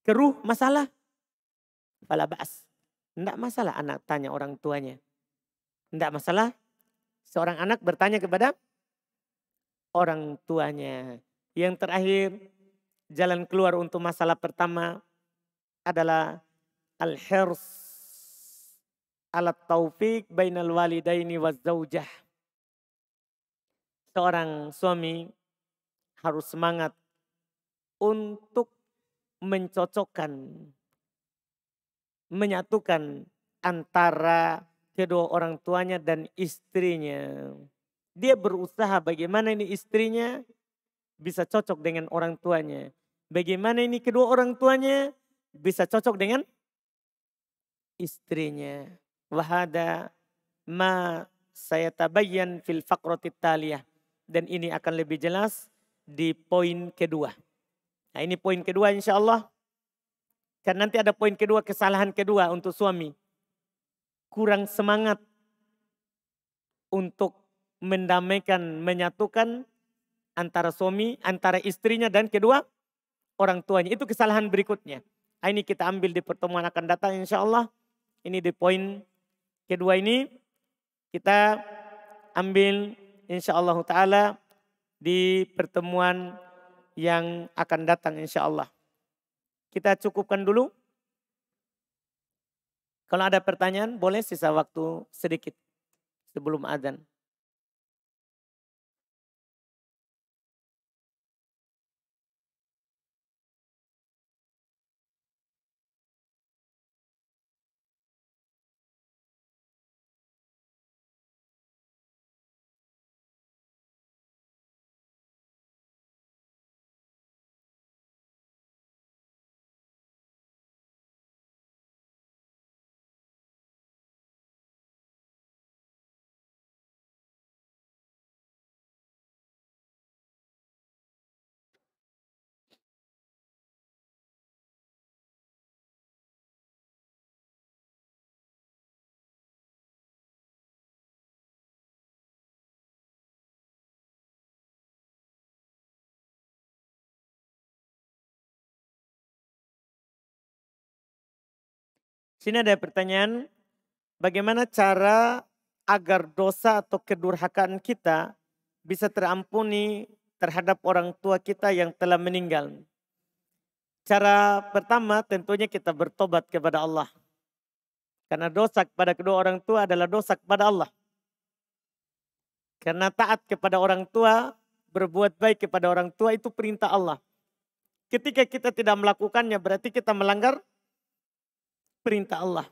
keruh masalah. Fala ba'as. Tidak masalah anak tanya orang tuanya. Tidak masalah seorang anak bertanya kepada orang tuanya. Yang terakhir, jalan keluar untuk masalah pertama adalah al-hirs ala taufiq bainal walidaini wa zaujah. Seorang suami harus semangat untuk mencocokkan, menyatukan antara kedua orang tuanya dan istrinya. Dia berusaha bagaimana ini istrinya bisa cocok dengan orang tuanya. Bagaimana ini kedua orang tuanya bisa cocok dengan istrinya. Wahada ma saya tabayyan fil faqratit taliyah. Dan ini akan lebih jelas di poin kedua. Nah ini poin kedua insya Allah. Kan nanti ada poin kedua, kesalahan kedua untuk suami. Kurang semangat untuk mendamaikan, menyatukan antara suami, antara istrinya dan kedua orang tuanya. Itu kesalahan berikutnya. Nah, ini kita ambil di pertemuan akan datang insya Allah. Ini di poin kedua ini kita ambil insya Allah ta'ala di pertemuan yang akan datang insya Allah. Kita cukupkan dulu. Kalau ada pertanyaan boleh sisa waktu sedikit sebelum azan. Sini ada pertanyaan, bagaimana cara agar dosa atau kedurhakaan kita bisa terampuni terhadap orang tua kita yang telah meninggal? Cara pertama tentunya kita bertobat kepada Allah. Karena dosa kepada kedua orang tua adalah dosa kepada Allah. Karena taat kepada orang tua, berbuat baik kepada orang tua itu perintah Allah. Ketika kita tidak melakukannya berarti kita melanggar perintah Allah.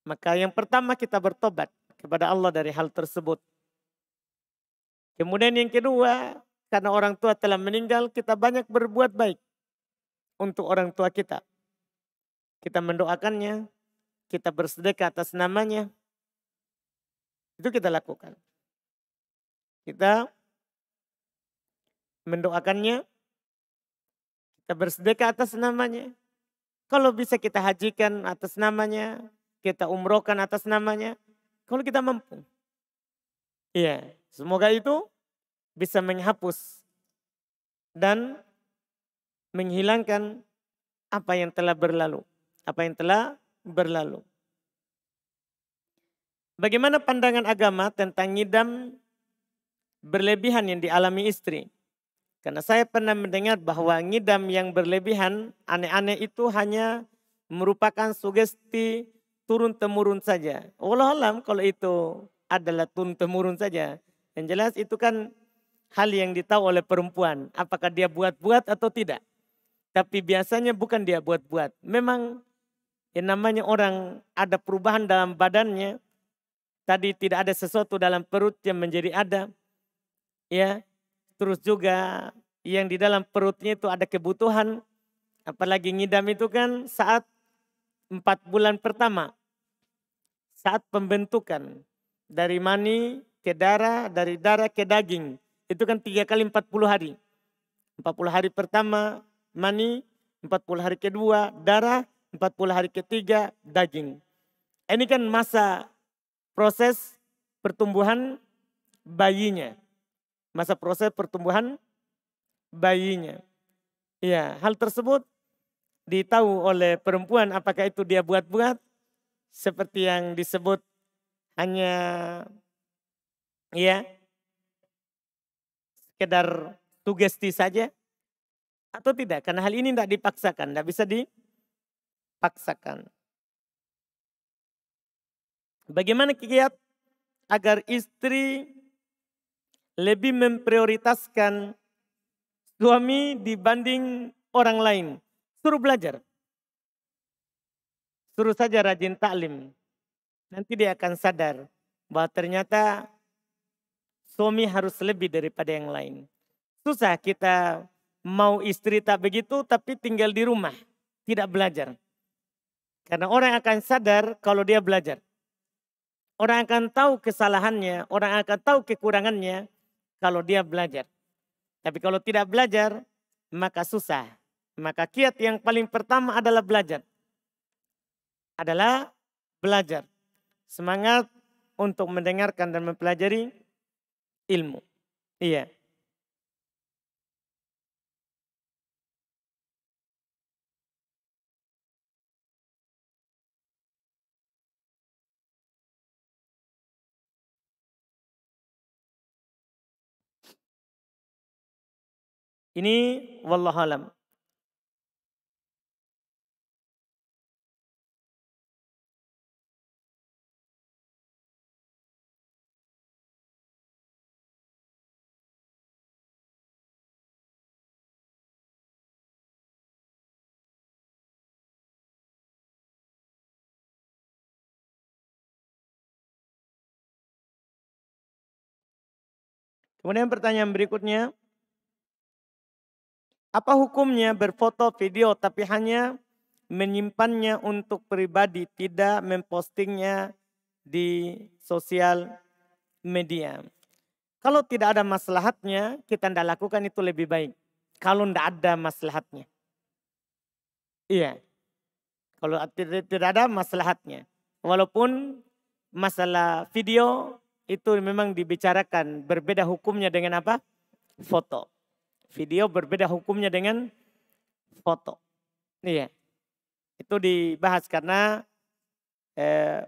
Maka yang pertama kita bertobat kepada Allah dari hal tersebut. Kemudian yang kedua, karena orang tua telah meninggal, kita banyak berbuat baik untuk orang tua kita. Kita mendoakannya, kita bersedekah atas namanya. Itu kita lakukan. Kita mendoakannya, kita bersedekah atas namanya. Kalau bisa kita hajikan atas namanya, kita umrohkan atas namanya. Kalau kita mampu. Iya, semoga itu bisa menghapus dan menghilangkan apa yang telah berlalu. Apa yang telah berlalu. Bagaimana pandangan agama tentang ngidam berlebihan yang dialami istri? Karena saya pernah mendengar bahwa ngidam yang berlebihan, aneh-aneh itu hanya merupakan sugesti turun-temurun saja. Wallahualam kalau itu adalah turun-temurun saja. Yang jelas itu kan hal yang ditahu oleh perempuan. Apakah dia buat-buat atau tidak. Tapi biasanya bukan dia buat-buat. Memang yang namanya orang ada perubahan dalam badannya. Tadi tidak ada sesuatu dalam perut yang menjadi ada. Ya. Terus juga yang di dalam perutnya itu ada kebutuhan. Apalagi ngidam itu kan saat 4 bulan pertama. Saat pembentukan. Dari mani ke darah, dari darah ke daging. Itu kan 3 kali 40 hari. 40 hari pertama mani, 40 hari kedua darah, 40 hari ketiga daging. Ini kan masa proses pertumbuhan bayinya. Masa proses pertumbuhan bayinya. Ya, hal tersebut ditahu oleh perempuan apakah itu dia buat-buat seperti yang disebut hanya ya sekedar sugesti saja atau tidak, karena hal ini tidak dipaksakan, tidak bisa dipaksakan. Bagaimana kiat agar istri lebih memprioritaskan suami dibanding orang lain? Suruh belajar. Suruh saja rajin taklim. Nanti dia akan sadar bahwa ternyata suami harus lebih daripada yang lain. Susah kita mau istri tak begitu tapi tinggal di rumah. Tidak belajar. Karena orang akan sadar kalau dia belajar. Orang akan tahu kesalahannya, orang akan tahu kekurangannya kalau dia belajar. Tapi kalau tidak belajar, maka susah. Maka kiat yang paling pertama adalah belajar. Adalah belajar. Semangat untuk mendengarkan dan mempelajari ilmu. Iya. Ini wallahualam. Kemudian pertanyaan berikutnya, apa hukumnya berfoto video tapi hanya menyimpannya untuk pribadi, tidak mempostingnya di sosial media? Kalau tidak ada maslahatnya, kita tidak lakukan itu lebih baik. Kalau tidak ada maslahatnya. Iya. Kalau tidak ada maslahatnya. Walaupun masalah video itu memang dibicarakan berbeda hukumnya dengan apa? Foto. Video berbeda hukumnya dengan foto. Iya. Itu dibahas karena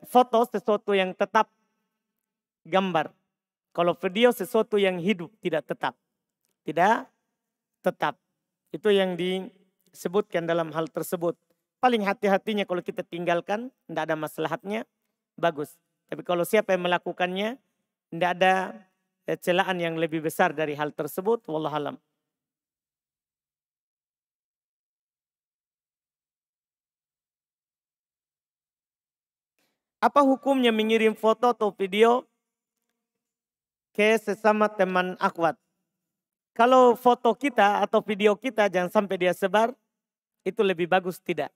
foto sesuatu yang tetap gambar. Kalau video sesuatu yang hidup tidak tetap. Tidak tetap. Itu yang disebutkan dalam hal tersebut. Paling hati-hatinya kalau kita tinggalkan, tidak ada maslahatnya, bagus. Tapi kalau siapa yang melakukannya, tidak ada celaan yang lebih besar dari hal tersebut, wallahualam. Apa hukumnya mengirim foto atau video ke sesama teman akhwat? Kalau foto kita atau video kita jangan sampai dia sebar, itu lebih bagus tidak.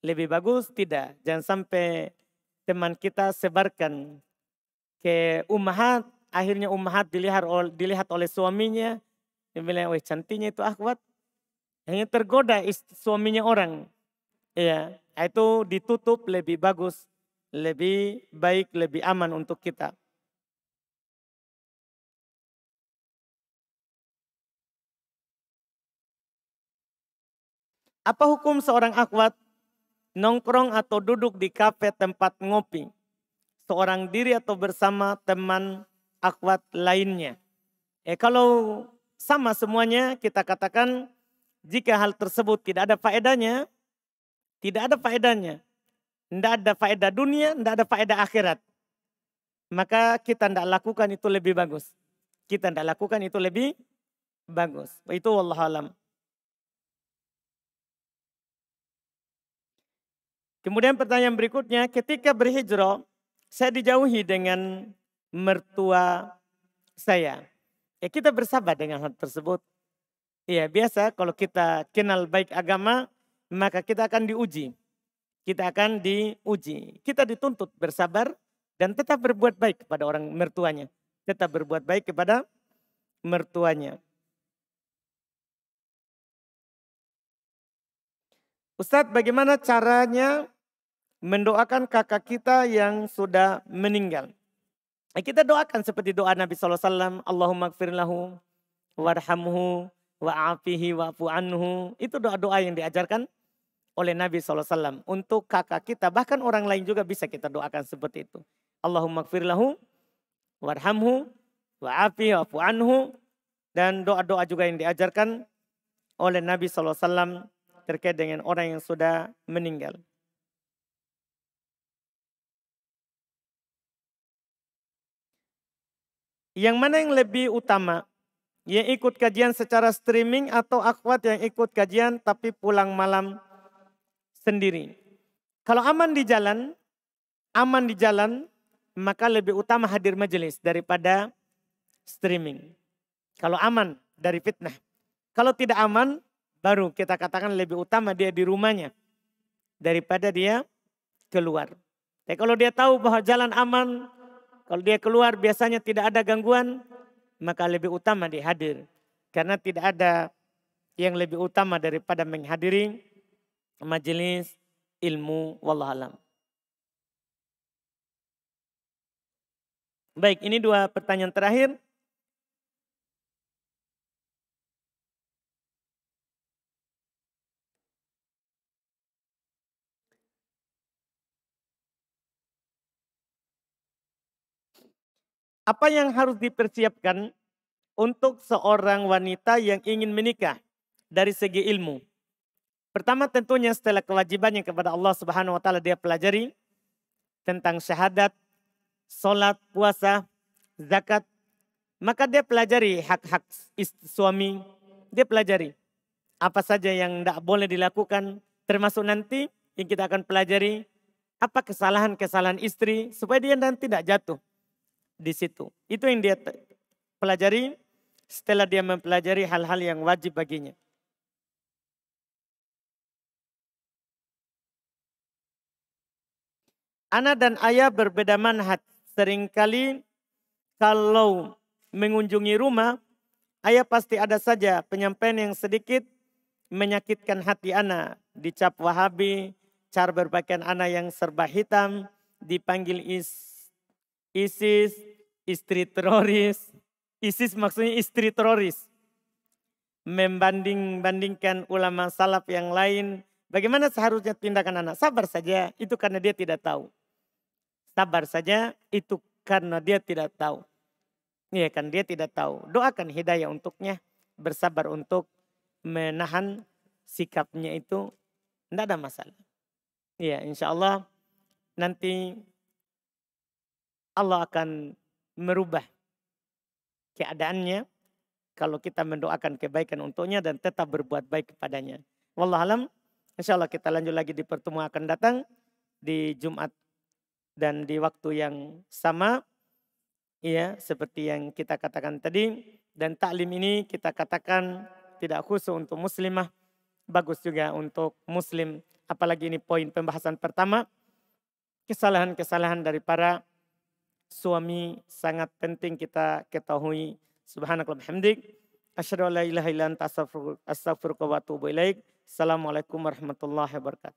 Lebih bagus tidak. Jangan sampai teman kita sebarkan ke ummahat. Akhirnya ummahat dilihat oleh suaminya. Dia bilang, wah cantiknya itu akhwat. Hanya tergoda suaminya orang. Ya, itu ditutup lebih bagus. Lebih baik, lebih aman untuk kita. Apa hukum seorang akhwat nongkrong atau duduk di kafe tempat ngopi, seorang diri atau bersama teman akhwat lainnya? Kalau sama semuanya kita katakan jika hal tersebut tidak ada faedahnya, tidak ada faedahnya. Tidak ada faedah dunia, tidak ada faedah akhirat. Maka kita tidak lakukan itu lebih bagus. Kita tidak lakukan itu lebih bagus. Itu wallahualam. Kemudian pertanyaan berikutnya, ketika berhijrah, saya dijauhi dengan mertua saya. Kita bersabar dengan hal tersebut. Iya, biasa kalau kita kenal baik agama, maka kita akan diuji. Kita akan diuji. Kita dituntut bersabar dan tetap berbuat baik kepada orang mertuanya. Tetap berbuat baik kepada mertuanya. Ustadz, bagaimana caranya mendoakan kakak kita yang sudah meninggal? Kita doakan seperti doa Nabi SAW. Allahumma gfir lahu warhamhu wa'afihi wa'fu anhu. Itu doa-doa yang diajarkan oleh Nabi SAW. Untuk kakak kita, bahkan orang lain juga bisa kita doakan seperti itu. Allahumma gfir lahu warhamhu wa'afihi wa'fu anhu. Dan doa-doa juga yang diajarkan oleh Nabi SAW terkait dengan orang yang sudah meninggal. Yang mana yang lebih utama? Yang ikut kajian secara streaming atau akhwat yang ikut kajian tapi pulang malam sendiri? Kalau aman di jalan, maka lebih utama hadir majelis daripada streaming. Kalau aman dari fitnah. Kalau tidak aman, baru kita katakan lebih utama dia di rumahnya daripada dia keluar. Tapi kalau dia tahu bahwa jalan aman, kalau dia keluar biasanya tidak ada gangguan, maka lebih utama dia hadir. Karena tidak ada yang lebih utama daripada menghadiri majelis ilmu, wallahualam. Baik, ini 2 pertanyaan terakhir. Apa yang harus dipersiapkan untuk seorang wanita yang ingin menikah dari segi ilmu? Pertama tentunya setelah kewajibannya kepada Allah Subhanahu wa taala dia pelajari tentang syahadat, salat, puasa, zakat, maka dia pelajari hak-hak suami, dia pelajari apa saja yang tidak boleh dilakukan, termasuk nanti yang kita akan pelajari apa kesalahan-kesalahan istri supaya dia nanti tidak jatuh di situ. Itu yang dia pelajari setelah dia mempelajari hal-hal yang wajib baginya. Anak dan ayah berbeda manhaj. Seringkali kalau mengunjungi rumah, ayah pasti ada saja penyampaian yang sedikit menyakitkan hati anak. Dicap Wahabi, cara berpakaian anak yang serba hitam, dipanggil ISIS, istri teroris. ISIS maksudnya istri teroris. Membanding-bandingkan ulama salaf yang lain. Bagaimana seharusnya tindakan anak? Sabar saja, itu karena dia tidak tahu. Sabar saja, itu karena dia tidak tahu. Iya kan, dia tidak tahu. Doakan hidayah untuknya, bersabar untuk menahan sikapnya itu, tidak ada masalah. Iya, insya Allah nanti Allah akan merubah keadaannya kalau kita mendoakan kebaikan untuknya dan tetap berbuat baik kepadanya. Wallahualam, insya Allah kita lanjut lagi di pertemuan akan datang di Jumat dan di waktu yang sama. Ya, seperti yang kita katakan tadi. Dan taklim ini kita katakan tidak khusus untuk muslimah. Bagus juga untuk muslim. Apalagi ini poin pembahasan pertama. Kesalahan-kesalahan dari para suami sangat penting kita ketahui. Subhanakallahumma hamdik. Asyhadu an la ilaha illa anta astaghfiruka wa atubu ilaik. Assalamualaikum warahmatullahi wabarakatuh.